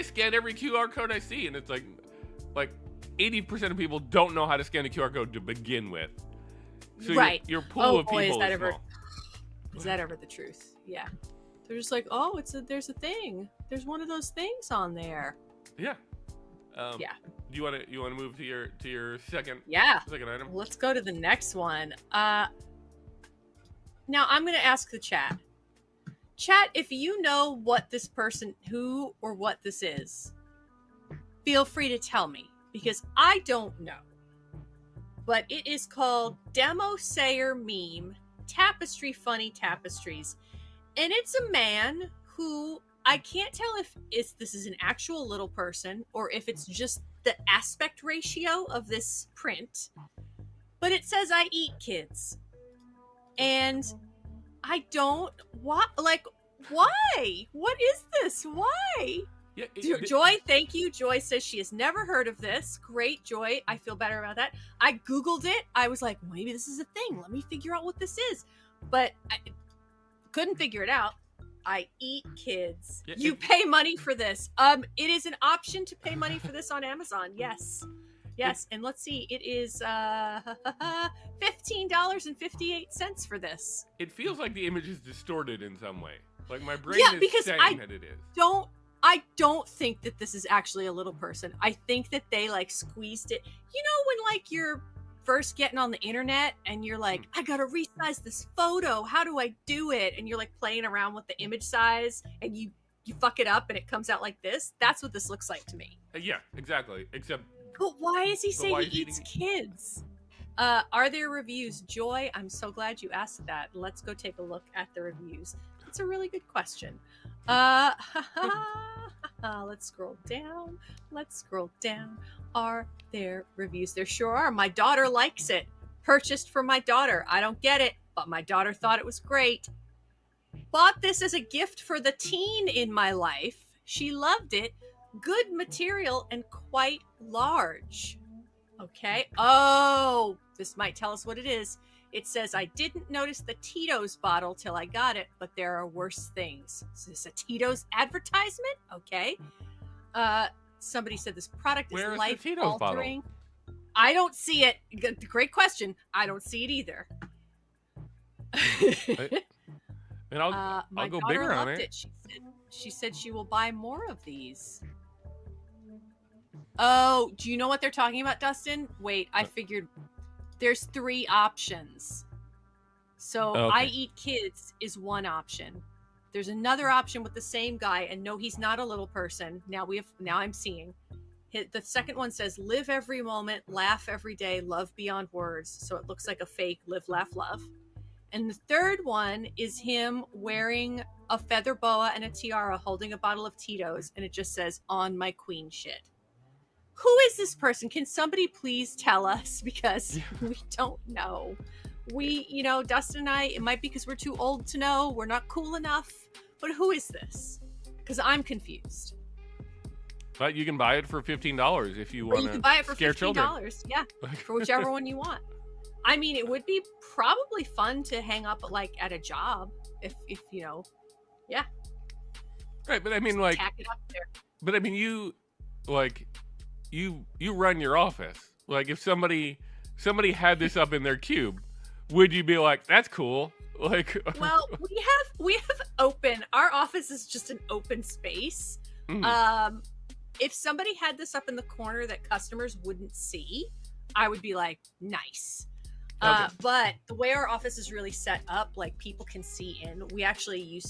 scan every QR code I see, and it's like 80% of people don't know how to scan a QR code to begin with. So your pool of people is small. Is that ever the truth? Yeah. They're just there's a thing. There's one of those things on there. Yeah. Do you want to move to your second item? Let's go to the next one. Now I'm going to ask the chat. Chat, if you know what this person, who or what this is, feel free to tell me, because I don't know. But it is called Demo Sayer Meme Tapestry Funny Tapestries. And it's a man who I can't tell if this is an actual little person or if it's just the aspect ratio of this print. But it says, "I eat kids." And I don't... Why? What is this? Why? Yeah, Joy, thank you. Joy says she has never heard of this. Great, Joy. I feel better about that. I Googled it. I was like, maybe this is a thing. Let me figure out what this is. But I couldn't figure it out. I eat kids. Yeah, you pay money for this. It is an option to pay money for this on Amazon. Yes. And let's see. It is $15.58 for this. It feels like the image is distorted in some way. My brain is saying that it is. I don't think that this is actually a little person. I think that they like squeezed it. You know when like you're first getting on the internet and you're like, I gotta resize this photo. How do I do it? And you're like playing around with the image size and you fuck it up and it comes out like this. That's what this looks like to me. Yeah, exactly. Except. But why is he saying he eats kids? Are there reviews? Joy, I'm so glad you asked that. Let's go take a look at the reviews. It's a really good question. Let's scroll down. Are there reviews? There sure are. My daughter likes it. Purchased for my daughter. I don't get it, but my daughter thought it was great. Bought this as a gift for the teen in my life. She loved it. Good material and quite large. Okay. Oh, this might tell us what it is. It says, I didn't notice the Tito's bottle till I got it, but there are worse things. Is this a Tito's advertisement? Okay. Somebody said this product is life-altering. I don't see it. Great question. I don't see it either. And I'll go bigger on it. She said she will buy more of these. Oh, do you know what they're talking about, Dustin? Wait, I figured there's 3 options. So okay. I Eat Kids is one option. There's another option with the same guy, and no, he's not a little person. Now I'm seeing. The second one says, live every moment, laugh every day, love beyond words. So it looks like a fake live, laugh, love. And the third one is him wearing a feather boa and a tiara holding a bottle of Tito's, and it just says, on my queen shit. Who is this person? Can somebody please tell us? Because we don't know. Dustin and I, it might be because we're too old to know. We're not cool enough. But who is this? Because I'm confused. But you can buy it for $15 if you want to. You can buy it for $15. Children. Yeah, for whichever one you want. I mean, it would be probably fun to hang up like at a job if yeah. Right, but I mean, like, tack it up there. But I mean, you run your office. Like, if somebody had this up in their cube, would you be like, that's cool? Like, well, we have open. Our office is just an open space. Mm. If somebody had this up in the corner that customers wouldn't see, I would be like, nice. Okay. But the way our office is really set up, like, people can see in. We actually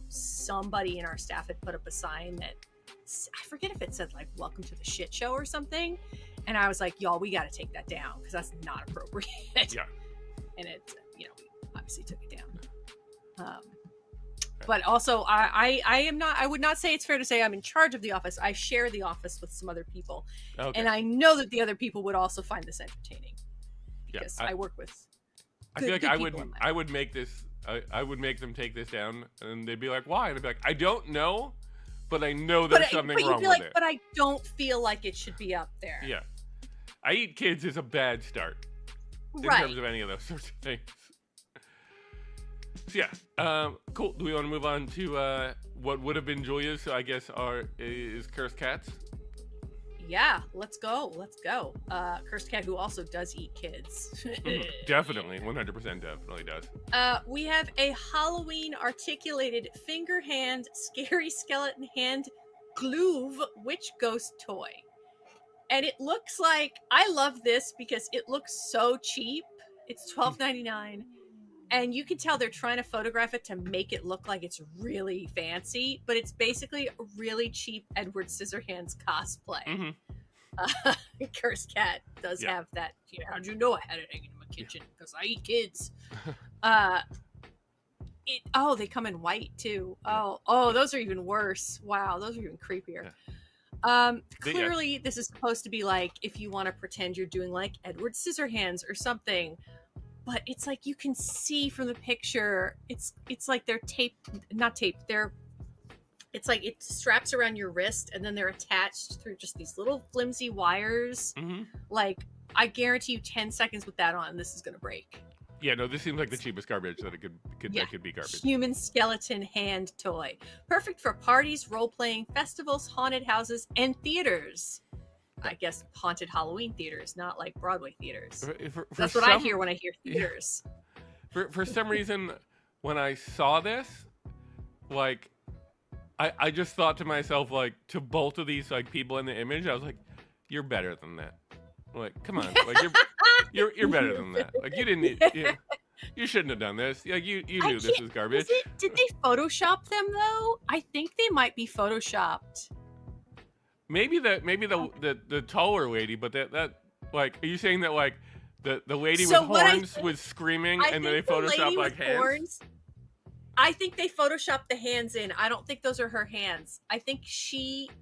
somebody in our staff had put up a sign that, I forget if it said like, welcome to the shit show or something. And I was like, y'all, we got to take that down because that's not appropriate. Yeah. And it, we obviously took it down. But also I would not say it's fair to say I'm in charge of the office. I share the office with some other people. Okay. And I know that the other people would also find this entertaining. Because I work with I feel like I would make this, I would make them take this down and they'd be like, why? And I'd be like, I don't know. But I know there's something wrong with it. But I don't feel like it should be up there. Yeah. I Eat Kids is a bad start. In terms of any of those sorts of things. So yeah. Cool. Do we want to move on to what would have been Julia's, I guess, is Cursed Cats? Yeah, let's go. Cursed Cat, who also does eat kids. Definitely. 100% definitely does. We have a Halloween articulated finger hand, scary skeleton hand, Gloove witch ghost toy. And it looks like, I love this because it looks so cheap. It's $12.99. And you can tell they're trying to photograph it to make it look like it's really fancy, but it's basically a really cheap Edward Scissorhands cosplay. Mm-hmm. Cursed Cat does have that. How'd you know I had it hanging in my kitchen? Because I eat kids. They come in white too. Oh, those are even worse. Wow, those are even creepier. Yeah. Clearly, this is supposed to be like if you want to pretend you're doing like Edward Scissorhands or something. But it's like you can see from the picture, it's like they're it's like it straps around your wrist and then they're attached through just these little flimsy wires. Mm-hmm. Like, I guarantee you 10 seconds with that on, this is going to break. Yeah, no, this seems like the cheapest garbage that that could be garbage. Human skeleton hand toy. Perfect for parties, role-playing, festivals, haunted houses, and theaters. I guess haunted Halloween theaters, not like Broadway theaters. That's what I hear when I hear theaters. For some reason, when I saw this, like, I just thought to myself, like, to both of these like people in the image, I was like, you're better than that. Like, come on, like you're better than that. Like, you didn't need, you shouldn't have done this. Like, you knew this was garbage. Did they Photoshop them though? I think they might be Photoshopped. Maybe the taller lady, but that like, are you saying that like the lady with horns was screaming and then they photoshopped like hands? Horns, I think they photoshopped the hands in. I don't think those are her hands. I think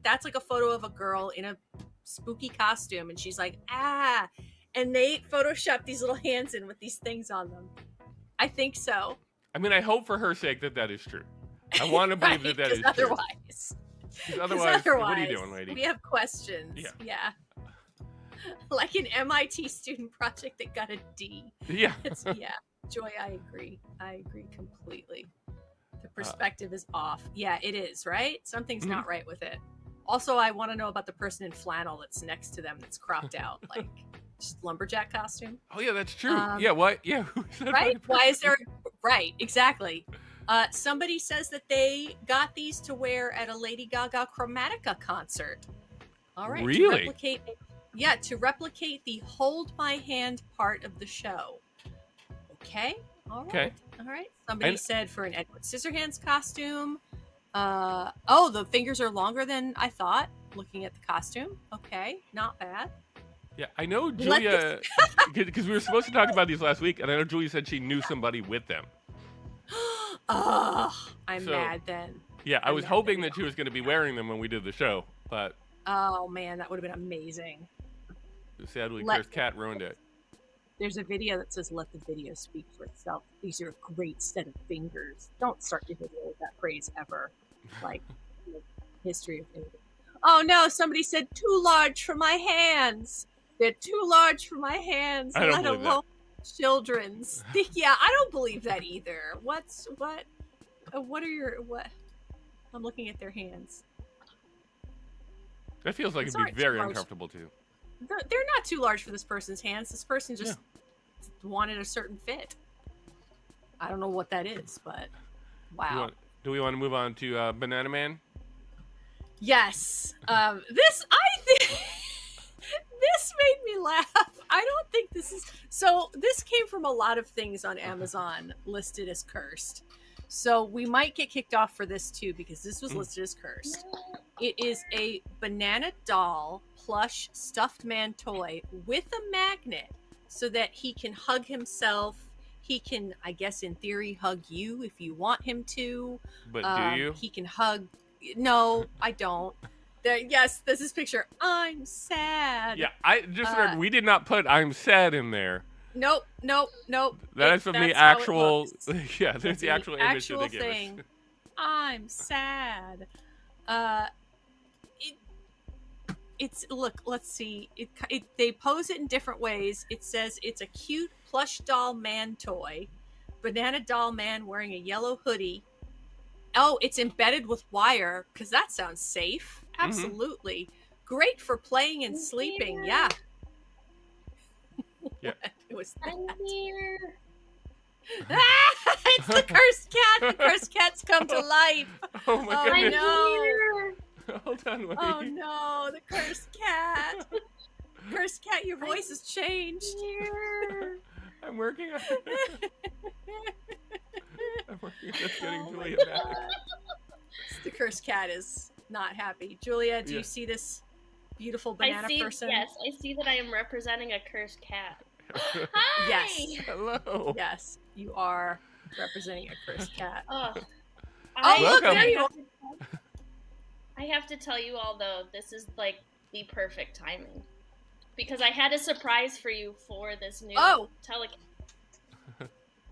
that's like a photo of a girl in a spooky costume and she's like, ah, and they photoshopped these little hands in with these things on them. I think so. I mean, I hope for her sake that is true. I want to believe right, that is otherwise, true. Otherwise, what are you doing, lady? We have questions. Yeah. Like an MIT student project that got a D. Yeah. Joy, I agree completely. The perspective is off. Yeah, it is, right? Something's not right with it. Also, I want to know about the person in flannel that's next to them that's cropped out, like just lumberjack costume. Oh yeah, that's true. Yeah, what? Yeah, right? Why is there? Right, exactly. Somebody says that they got these to wear at a Lady Gaga Chromatica concert. All right, really? To replicate the "Hold My Hand" part of the show. Okay. All right. Okay. All right. Somebody said for an Edward Scissorhands costume. The fingers are longer than I thought. Looking at the costume. Okay, not bad. Yeah, I know Julia, because we were supposed to talk about these last week, and I know Julia said she knew somebody with them. I'm mad then. Yeah, I was hoping that she was going to be wearing them when we did the show, but... Oh, man, that would have been amazing. Sadly, Cursed Cat ruined it. There's a video that says, let the video speak for itself. These are a great set of fingers. Don't start your video with that phrase ever. Like, history of fingers. Oh, no, somebody said, too large for my hands. They're too large for my hands, let alone children's. Yeah, I don't believe that either. What are your, I'm looking at their hands. That feels like it'd be very uncomfortable, too. They're not too large for this person's hands. This person just wanted a certain fit. I don't know what that is, but wow. Do we want to move on to Banana Man? Yes. This made me laugh. I don't think this is... So this came from a lot of things on Amazon listed as cursed. So we might get kicked off for this too because this was listed as cursed. It is a banana doll plush stuffed man toy with a magnet so that he can hug himself. He can, I guess in theory, hug you if you want him to. But do you? He can hug... No, I don't. Yes, this is picture. I'm sad. Yeah, I just heard we did not put "I'm sad" in there. Nope. That is from the actual. Yeah, there's the actual image that they give us. I'm sad. It's look. Let's see. They pose it in different ways. It says it's a cute plush doll man toy, banana doll man wearing a yellow hoodie. Oh, it's embedded with wire because that sounds safe. Absolutely. Great for playing and sleeping. Yeah. Yeah. It was that. I'm here. It's the cursed cat. The cursed cat's come to life. Oh my goodness. No. Hold on, wait. Oh no, the cursed cat. Cursed cat, your voice has changed. I'm working on it. I'm working on getting Julia back. The cursed cat is not happy. Julia, do you see this beautiful banana person? Yes, I see that I am representing a cursed cat. Hi! Yes. Hello. Yes, you are representing a cursed cat. Look, there you are. I have to tell you all, though, this is like the perfect timing. Because I had a surprise for you for this new telecast.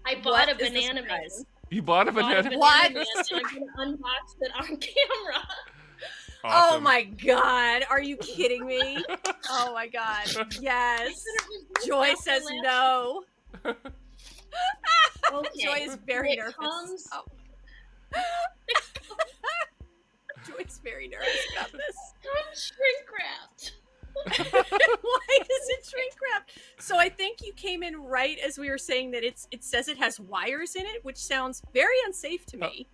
I bought a banana man. You bought a banana man? What? I'm going to unbox it on camera. Awesome. Oh my god, are you kidding me? Oh my god, yes. Joy says no. Okay. Joy is very nervous. Joy's very nervous about this. It's shrink wrapped. Why is it shrink wrapped? So I think you came in right as we were saying that it says it has wires in it, which sounds very unsafe to me.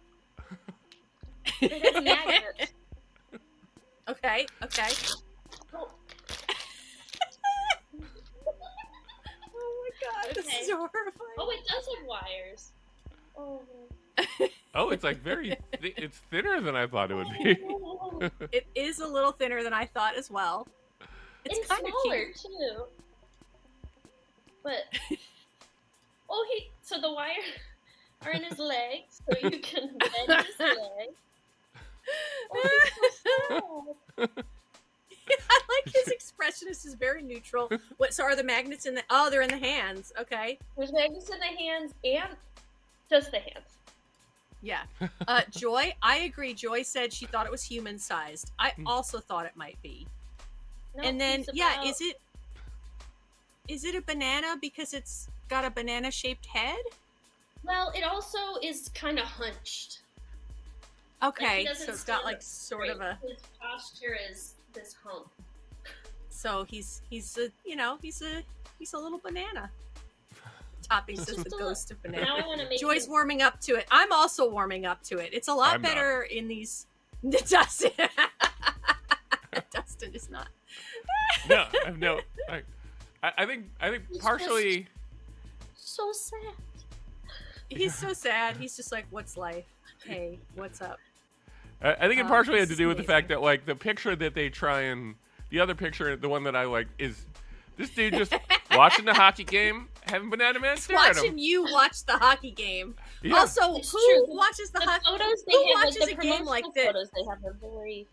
It has magnets. Okay. Oh. Oh my god, this is horrifying. Oh, it does have wires. Oh. Oh, it's like it's thinner than I thought it would be. It is a little thinner than I thought as well. It's kind of smaller cute too. But so the wires are in his legs, so you can bend his legs. Oh, he's so sad. I like his expression. This is very neutral. So are the magnets in the? Oh, they're in the hands. Okay. There's magnets in the hands and just the hands. Yeah. Joy, I agree. Joy said she thought it was human sized. I also thought it might be. No, and then is it a banana because it's got a banana shaped head? Well, it also is kind of hunched. Okay, so it's got like sort of a. His posture is this hump. So he's a little banana. Toppings is the ghost of banana. Now I want to make Joy's warming up to it. I'm also warming up to it. It's a lot better in these. Dustin. Dustin is not. No. I think partially. So sad. He's so sad. He's just like, what's life? Hey, what's up? I think it partially had to do with the fact that like the picture that they try and the other picture, the one that I like, is this dude just watching the hockey game, having Banana Man stare at him. Watching you watch the hockey game. Yeah. Also, who watches the hockey? Photos who watches a game like this? Photos they have are very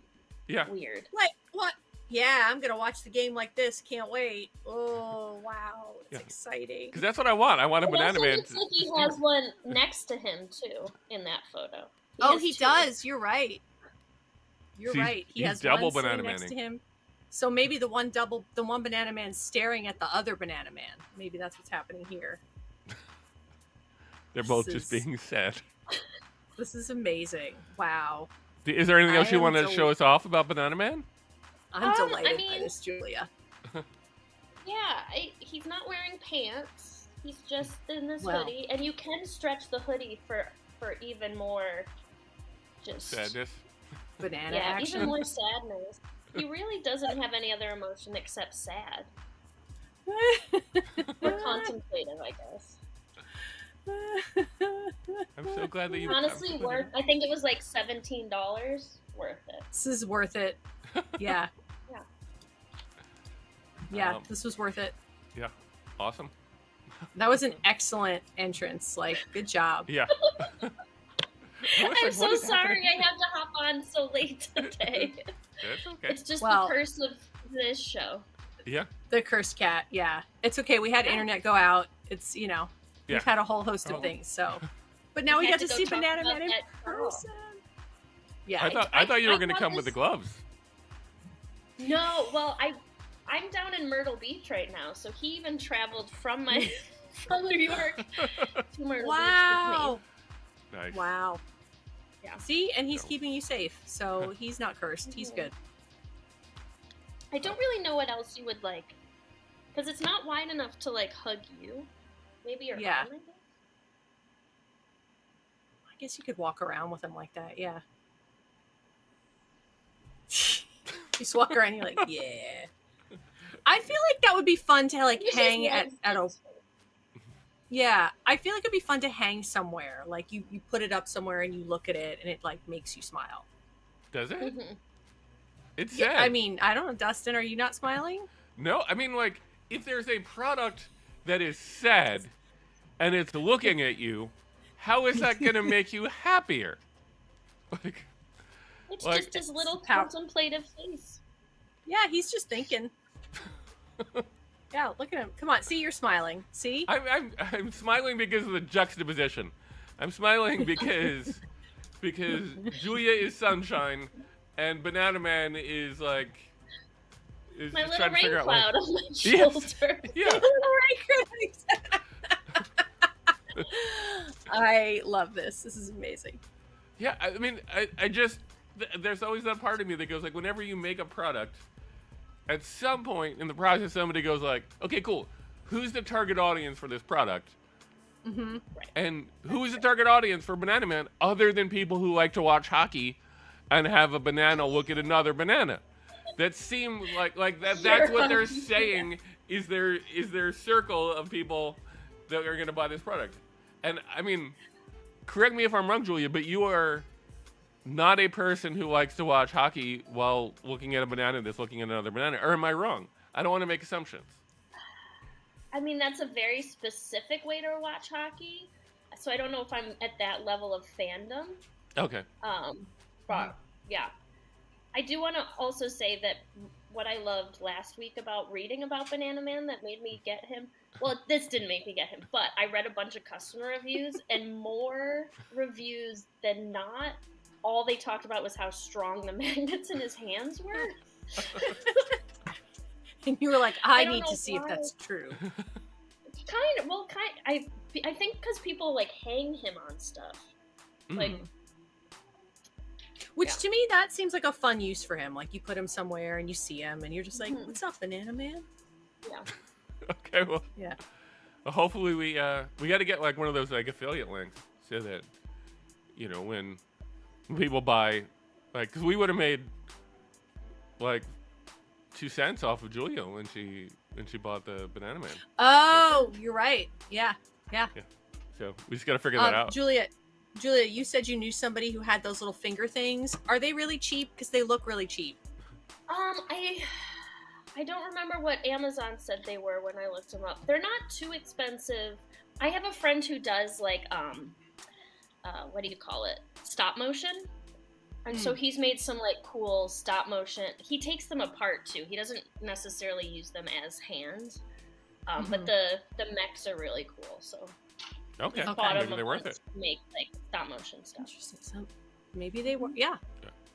weird. Like what? Yeah, I'm gonna watch the game like this. Can't wait. Oh wow, it's exciting. Because that's what I want. I want a Banana Man. Looks like he has one next to him too in that photo. He does. You're right. You're right. He has double one Banana next Man-ing. to him. So maybe the one Banana Man staring at the other Banana Man. Maybe that's what's happening here. They're both just being sad. This is amazing. Wow. Is there anything else you want to show us off about Banana Man? I'm delighted by this, Julia. He's not wearing pants. He's just in this hoodie, and you can stretch the hoodie for even more just sadness. Banana action. Even more sadness. He really doesn't have any other emotion except sad. Or contemplative, I guess. I'm so glad that you honestly worth. I think it was like $17. Worth it. This is worth it. Yeah. Yeah, this was worth it. Yeah, awesome. That was an excellent entrance. Like, good job. Yeah. I'm so sorry I have to hop on so late today. That's okay. It's just the curse of this show. Yeah. The cursed cat. Yeah, it's okay. We had internet go out. It's we've had a whole host of things. So, but now we got to see Banana Man in person. Yeah. I thought you were going to come with the gloves. No, well, I'm down in Myrtle Beach right now, so he even traveled from New York to Myrtle Beach with me. Nice. Wow. Yeah. See, and he's keeping you safe, so he's not cursed. He's good. I don't really know what else you would like, because it's not wide enough to like hug you. Maybe your arm, I guess. I guess you could walk around with him like that. Yeah. Just walk around. You're like, yeah. I feel like that would be fun to like hang at a. Yeah, I feel like it'd be fun to hang somewhere. Like you put it up somewhere and you look at it and it like makes you smile. Does it? Mm-hmm. It's sad. I mean, I don't know, Dustin. Are you not smiling? No, I mean, like, if there's a product that is sad and it's looking at you, how is that going to make you happier? It's just his little contemplative face. Yeah, he's just thinking. Yeah, look at him. Come on, see, you're smiling. See? I'm smiling because of the juxtaposition. I'm smiling because Julia is sunshine and Banana Man is like my just little trying to figure rain out cloud on my shoulder. Yeah. I love this. This is amazing. Yeah, I mean, I just there's always that part of me that goes like, whenever you make a product, at some point in the process, somebody goes like, okay, cool. Who's the target audience for this product? Mm-hmm. And who is the target audience for Banana Man other than people who like to watch hockey and have a banana look at another banana? That seems like that. That's what they're saying is their circle of people that are going to buy this product. And I mean, correct me if I'm wrong, Julia, but you are not a person who likes to watch hockey while looking at a banana that's looking at another banana. Or am I wrong? I don't want to make assumptions. I mean, that's a very specific way to watch hockey. So I don't know if I'm at that level of fandom. Okay. But yeah. I do want to also say that what I loved last week about reading about Banana Man that made me get him. Well, this didn't make me get him, but I read a bunch of customer reviews, and more reviews than not, all they talked about was how strong the magnets in his hands were. And you were like, I need to see if that's true. I think because people like hang him on stuff. Like. Which to me, that seems like a fun use for him. Like, you put him somewhere and you see him and you're just like, what's up, Banana Man? Yeah. Okay, well. Yeah. Well, hopefully we got to get like one of those like affiliate links so that, you know, when people buy, like, because we would have made like 2 cents off of Julia when she bought the Banana Man. Oh, you're right. Yeah. So we just got to figure that out. Julia, you said you knew somebody who had those little finger things. Are they really cheap? Because they look really cheap. I don't remember what Amazon said they were when I looked them up. They're not too expensive. I have a friend who does like what do you call it? Stop motion. And so he's made some like cool stop motion. He takes them apart too. He doesn't necessarily use them as hands. But the mechs are really cool. So okay. Maybe they're worth it. Make like stop motion stuff. Interesting. So maybe they were. Yeah.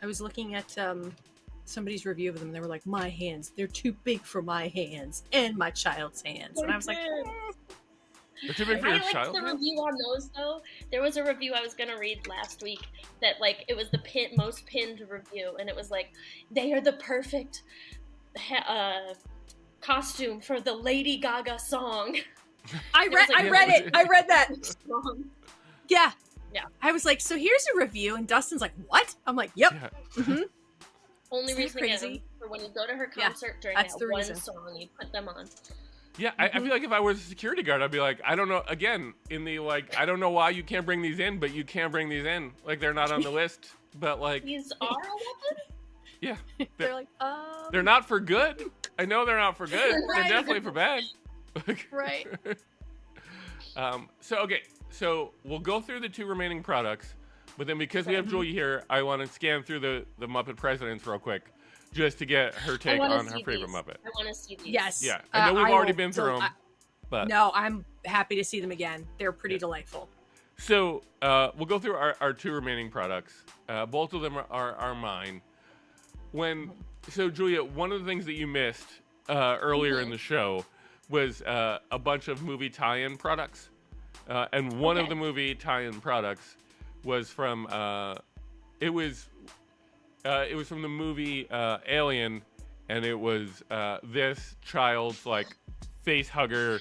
I was looking at somebody's review of them. And they were like, my hands, they're too big for my hands and my child's hands. And I was like, they're too big for your child. I liked the review on those though. There was a review I was gonna read last week that like it was the most pinned review, and it was like they are the perfect costume for the Lady Gaga song. I read that. Yeah. I was like, so here's a review, and Dustin's like, what? I'm like, yep. Yeah. Only reason crazy for when you go to her concert during that one song, you put them on. Yeah, I feel like if I was a security guard, I'd be like, I don't know. Again, in the like, I don't know why you can't bring these in, but you can bring these in. Like they're not on the list, but like these are a weapon. Yeah, they're like, they're not for good. I know they're not for good. Right. They're definitely for bad. Right. So we'll go through the 2 remaining products, but then because we have Julia here, I want to scan through the Muppet presidents real quick, just to get her take on her favorite Muppet. I want to see these. Yes. Yeah, I know we've already been through them, but no, I'm happy to see them again. They're pretty delightful. So we'll go through our 2 remaining products. Both of them are mine. So Julia, one of the things that you missed earlier in the show was a bunch of movie tie-in products, and one of the movie tie-in products was from it was from the movie Alien, and it was this child's like face hugger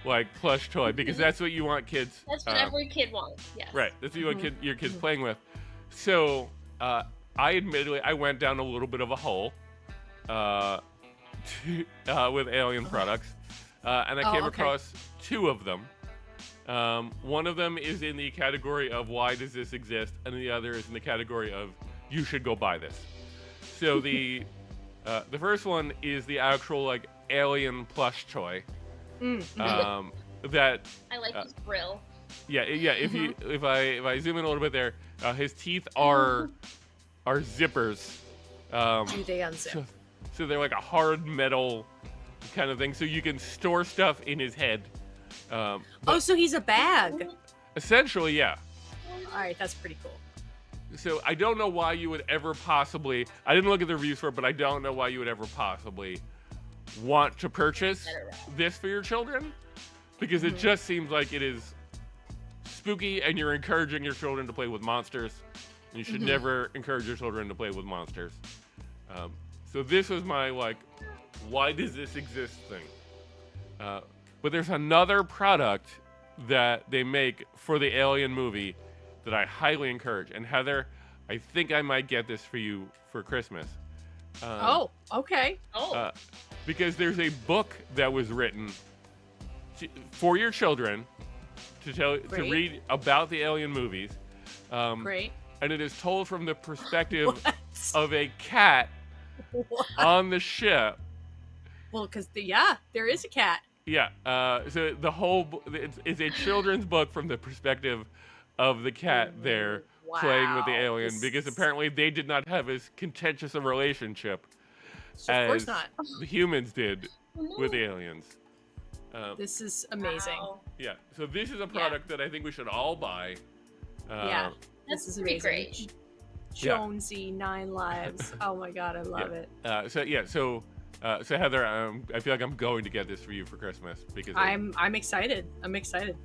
like plush toy, because that's what you want kids. That's what every kid wants. Yes. Right. That's what you want your kids playing with. So I admittedly I went down a little bit of a hole with Alien products, and I came across 2 of them. One of them is in the category of why does this exist, and the other is in the category of you should go buy this. So the first one is the actual like Alien plush toy. That I like his grill. Yeah. If I zoom in a little bit there, his teeth are zippers. Do they unzip? So they're like a hard metal kind of thing, so you can store stuff in his head. So he's a bag. Essentially, yeah. All right, that's pretty cool. So I don't know why you would ever possibly, I didn't look at the reviews for it, but I don't know why you would ever possibly want to purchase this for your children, because it just seems like it is spooky and you're encouraging your children to play with monsters, and you should never encourage your children to play with monsters. So this was my like, why does this exist thing? But there's another product that they make for the Alien movie that I highly encourage. And Heather, I think I might get this for you for Christmas. Okay. Because there's a book that was written for your children to read about the Alien movies. Great. And it is told from the perspective of a cat on the ship. Well, because there is a cat. Yeah. So the whole it's a children's book from the perspective of the cat there playing with the alien, because apparently they did not have as contentious a relationship as the humans did with the aliens. This is amazing. Wow. Yeah. So this is a product that I think we should all buy. This is amazing. Great. Jonesy 9 lives. Oh my god, I love it. So Heather, I feel like I'm going to get this for you for Christmas because I'm excited. I'm excited.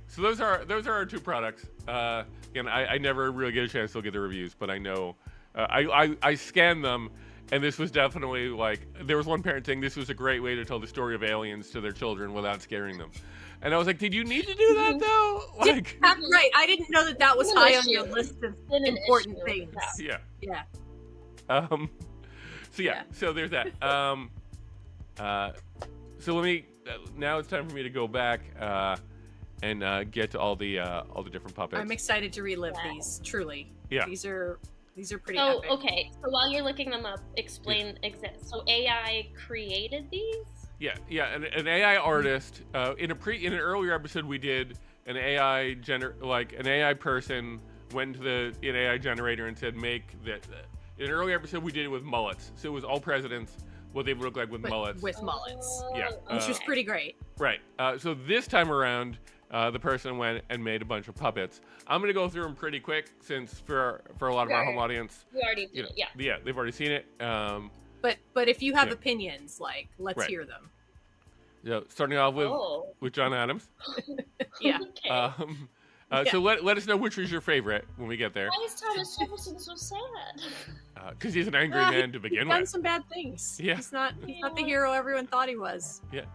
So those are our two products. Again, I never really get a chance to look at the reviews, but I know I scanned them, and this was definitely like, there was one parent saying this was a great way to tell the story of aliens to their children without scaring them. And I was like, did you need to do that though? Like, right. I didn't know that was high on your list of important things. Yeah. Yeah. So there's that. So let me. Now it's time for me to go back and get to all the different puppets. I'm excited to relive these. Truly. Yeah. These are pretty. Oh, epic. okay. So while you're looking them up, explain exactly. So AI created these. Yeah. An AI artist. In an earlier episode, we did an AI an AI person went to an AI generator and said make that. In an earlier episode, we did it with mullets. So it was all presidents, what they would look like with mullets. With mullets. Yeah. Which was pretty great. Right. So this time around, the person went and made a bunch of puppets. I'm going to go through them pretty quick since for a lot of our home audience, we already did it. Yeah, they've already seen it. But if you have opinions, let's hear them. Yeah, starting off with John Adams. Yeah. Okay. So let us know which was your favorite when we get there. Why is Thomas Jefferson so sad? Because he's an angry man to begin he's done with. some bad things. Yeah. He's not the hero everyone thought he was. Yeah.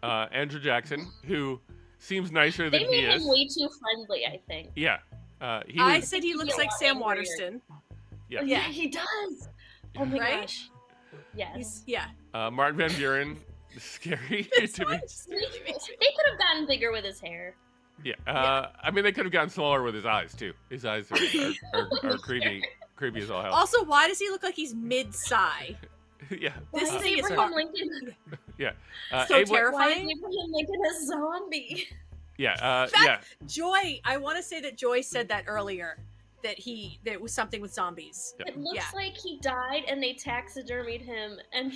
Andrew Jackson, who seems nicer than he is. They made him way too friendly, I think. Yeah. I said he looks like Sam Waterston. Yeah. Yeah, he does. Oh my gosh. Yes. Martin Van Buren, scary to me. They could have gotten bigger with his hair. Yeah. I mean, they could have gotten smaller with his eyes too. His eyes are creepy as all hell. Also, why does he look like he's mid-sigh? Yeah. This thing is Abraham Lincoln. Yeah. So terrifying. Why is Abraham Lincoln a zombie? Yeah. Joy. I want to say that Joy said that earlier. That it was something with zombies. Yeah. It looks like he died and they taxidermied him, and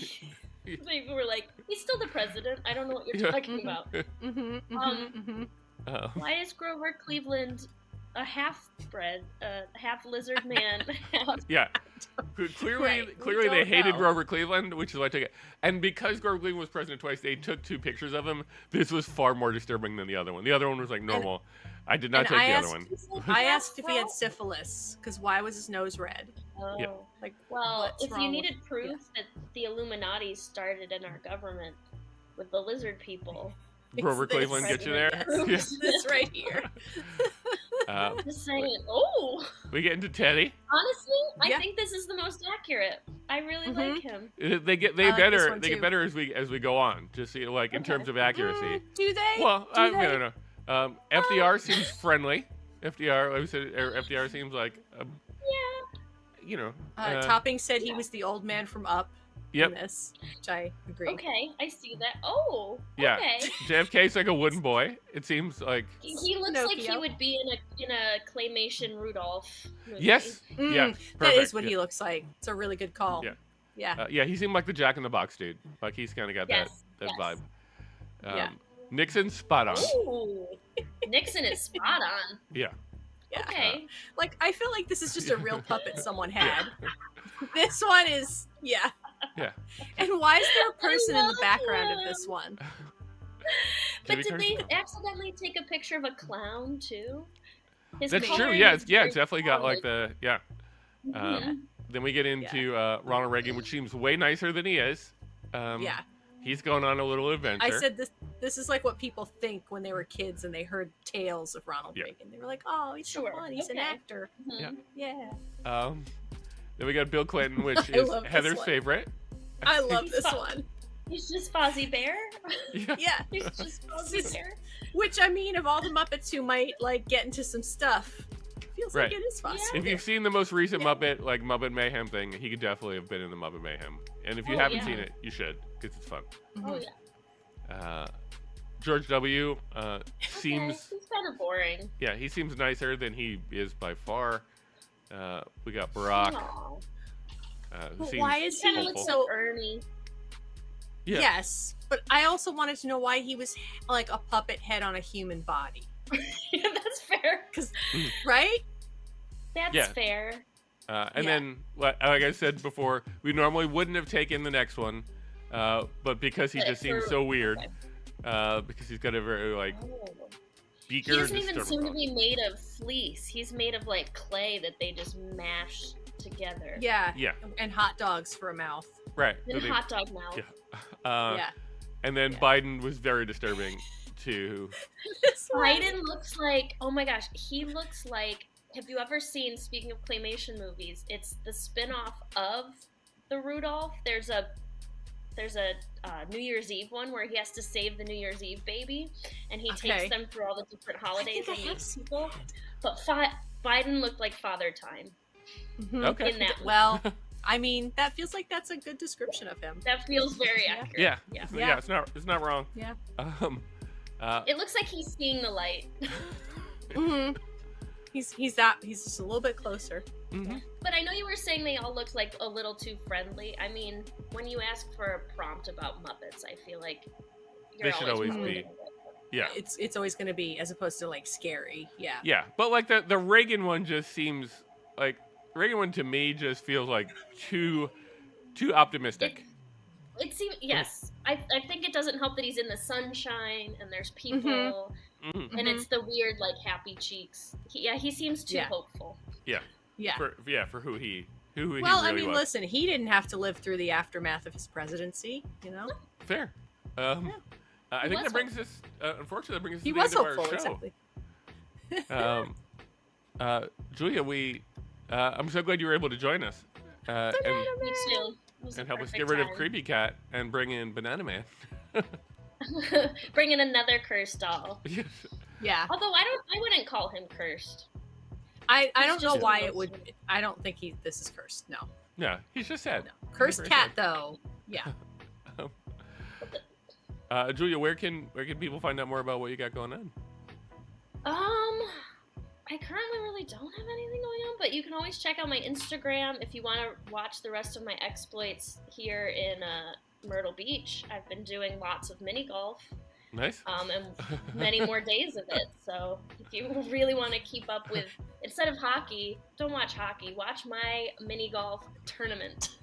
people were like, "He's still the president." I don't know what you're talking about. Why is Grover Cleveland a half-bred, half lizard man? Yeah. Clearly they hated Grover Cleveland, which is why I took it. And because Grover Cleveland was president twice, they took 2 pictures of him. This was far more disturbing than the other one. The other one was like normal. I did not take the other one. I asked if he had syphilis, because why was his nose red? Oh. Yeah. Well, if you needed proof that the Illuminati started in our government with the lizard people, Grover Cleveland gets you there. Yeah. This right here. Just saying. Oh. We get into Teddy. Honestly, I think this is the most accurate. I really like him. They get better as we go on. Just in terms of accuracy. Do they? Well, I don't know. FDR seems friendly. FDR seems like Topping said he was the old man from Up. Yep. In this, which I agree. Okay, I see that. Oh, yeah. Okay. JFK's like a wooden boy. It seems like he looks like he would be in a claymation Rudolph movie. Yes. Yeah. Perfect. That is what he looks like. It's a really good call. Yeah. Yeah. He seemed like the Jack in the Box dude. Like he's kind of got that vibe. Nixon's spot on. Ooh, Nixon is spot on. Yeah. Okay. I feel like this is just a real puppet someone had. This one is Yeah. And why is there a person in the background of this one? But did they accidentally take a picture of a clown too? That's true. Yeah, it's definitely got like the Then we get into Ronald Reagan, which seems way nicer than he is. He's going on a little adventure. I said This is like what people think when they were kids and they heard tales of Ronald Reagan. They were like, "Oh, he's so fun. He's an actor." Mm-hmm. Yeah. Then we got Bill Clinton, which is Heather's favorite. I love this one. He's just Fozzie Bear. Yeah. He's just Fozzie Bear. Which, I mean, of all the Muppets who might like get into some stuff, it feels like it is Fozzie Bear. If you've seen the most recent Muppet, like Muppet Mayhem thing, he could definitely have been in the Muppet Mayhem. And if you haven't seen it, you should, because it's fun. Oh yeah. George W. Seems he's kind of boring. Yeah, he seems nicer than he is by far. We got Barack. But why is he so Ernie? Yeah. Yes, but I also wanted to know why he was like a puppet head on a human body. Yeah, that's fair. Right? That's fair. And then, like I said before, we normally wouldn't have taken the next one, but because he just seems so weird, because he's got a very beaker. He doesn't even seem to be made of fleece. He's made of like clay that they just mash together. Yeah. And hot dogs for a mouth. Right. And hot dog mouth. Yeah. And then Biden was very disturbing too. Biden looks like, oh my gosh, he looks like, have you ever seen, speaking of claymation movies, it's the spin-off of the Rudolph. There's a New Year's Eve one where he has to save the New Year's Eve baby, and he takes them through all the different holidays and meets people. But Biden looked like Father Time. Mm-hmm. Okay. In that well, I mean, that feels like that's a good description of him. That feels very accurate. Yeah. It's not wrong. Yeah. It looks like he's seeing the light. Mm-hmm. He's just a little bit closer. Mm-hmm. But I know you were saying they all looked like a little too friendly. I mean, when you ask for a prompt about Muppets, I feel like they should always be. Yeah. It's always going to be, as opposed to like scary. Yeah. Yeah, but like the Reagan one just seems like Reagan one to me just feels like too optimistic. It seems I think it doesn't help that he's in the sunshine and there's people and it's the weird like happy cheeks. He seems too hopeful. Yeah. For who he really I mean, was. listen, he didn't have to live through the aftermath of his presidency, you know. Fair. I think that brings us. Unfortunately, that brings us to he the was end of hopeful, our show. exactly. Julia, I'm so glad you were able to join us. And help us get rid of Creepy Cat and bring in Banana Man. Bring in another cursed doll. Yes. Yeah. Although I wouldn't call him cursed. I don't know why it would. I don't think this is cursed. No. Yeah, he's just sad. No. Cursed cat though. Yeah. Julia, where can people find out more about what you got going on? I currently really don't have anything going on, but you can always check out my Instagram if you want to watch the rest of my exploits here in Myrtle Beach. I've been doing lots of mini golf. Nice. And many more days of it. So if you really want to keep up with, instead of hockey, don't watch hockey. Watch my mini golf tournament.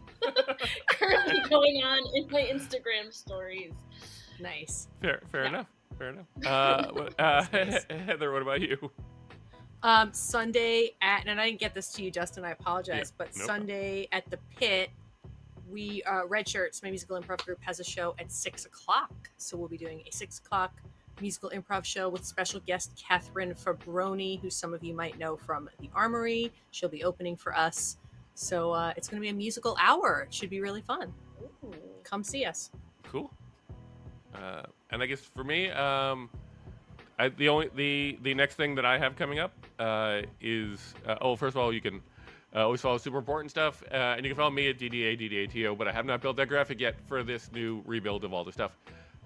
Currently going on in my Instagram stories. Nice. Fair enough. Heather, what about you? Sunday and I didn't get this to you, Justin. I apologize, but Sunday at the Pit, we Red Shirts, my musical improv group, has a show at 6:00. So we'll be doing a 6:00 musical improv show with special guest Catherine Fabroni, who some of you might know from The Armory. She'll be opening for us. So it's going to be a musical hour. It should be really fun. Ooh. Come see us. Cool. And I guess for me, the next thing that I have coming up is first of all, you can always follow Super Important Stuff, and you can follow me at DDATO, but I have not built that graphic yet for this new rebuild of all the stuff.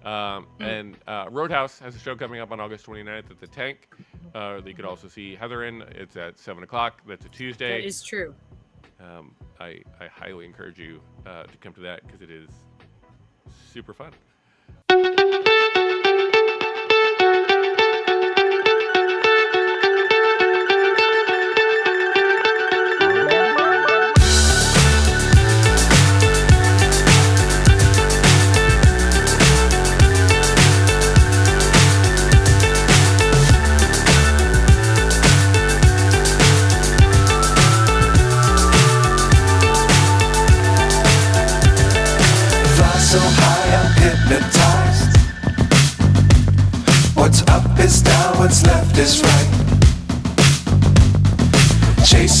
And Roadhouse has a show coming up on August 29th at the Tank. You could also see Heather in. It's at 7:00. That's a Tuesday. That is true. I highly encourage you to come to that because it is super fun. So high I'm hypnotized. What's up is down, what's left is right. Chasing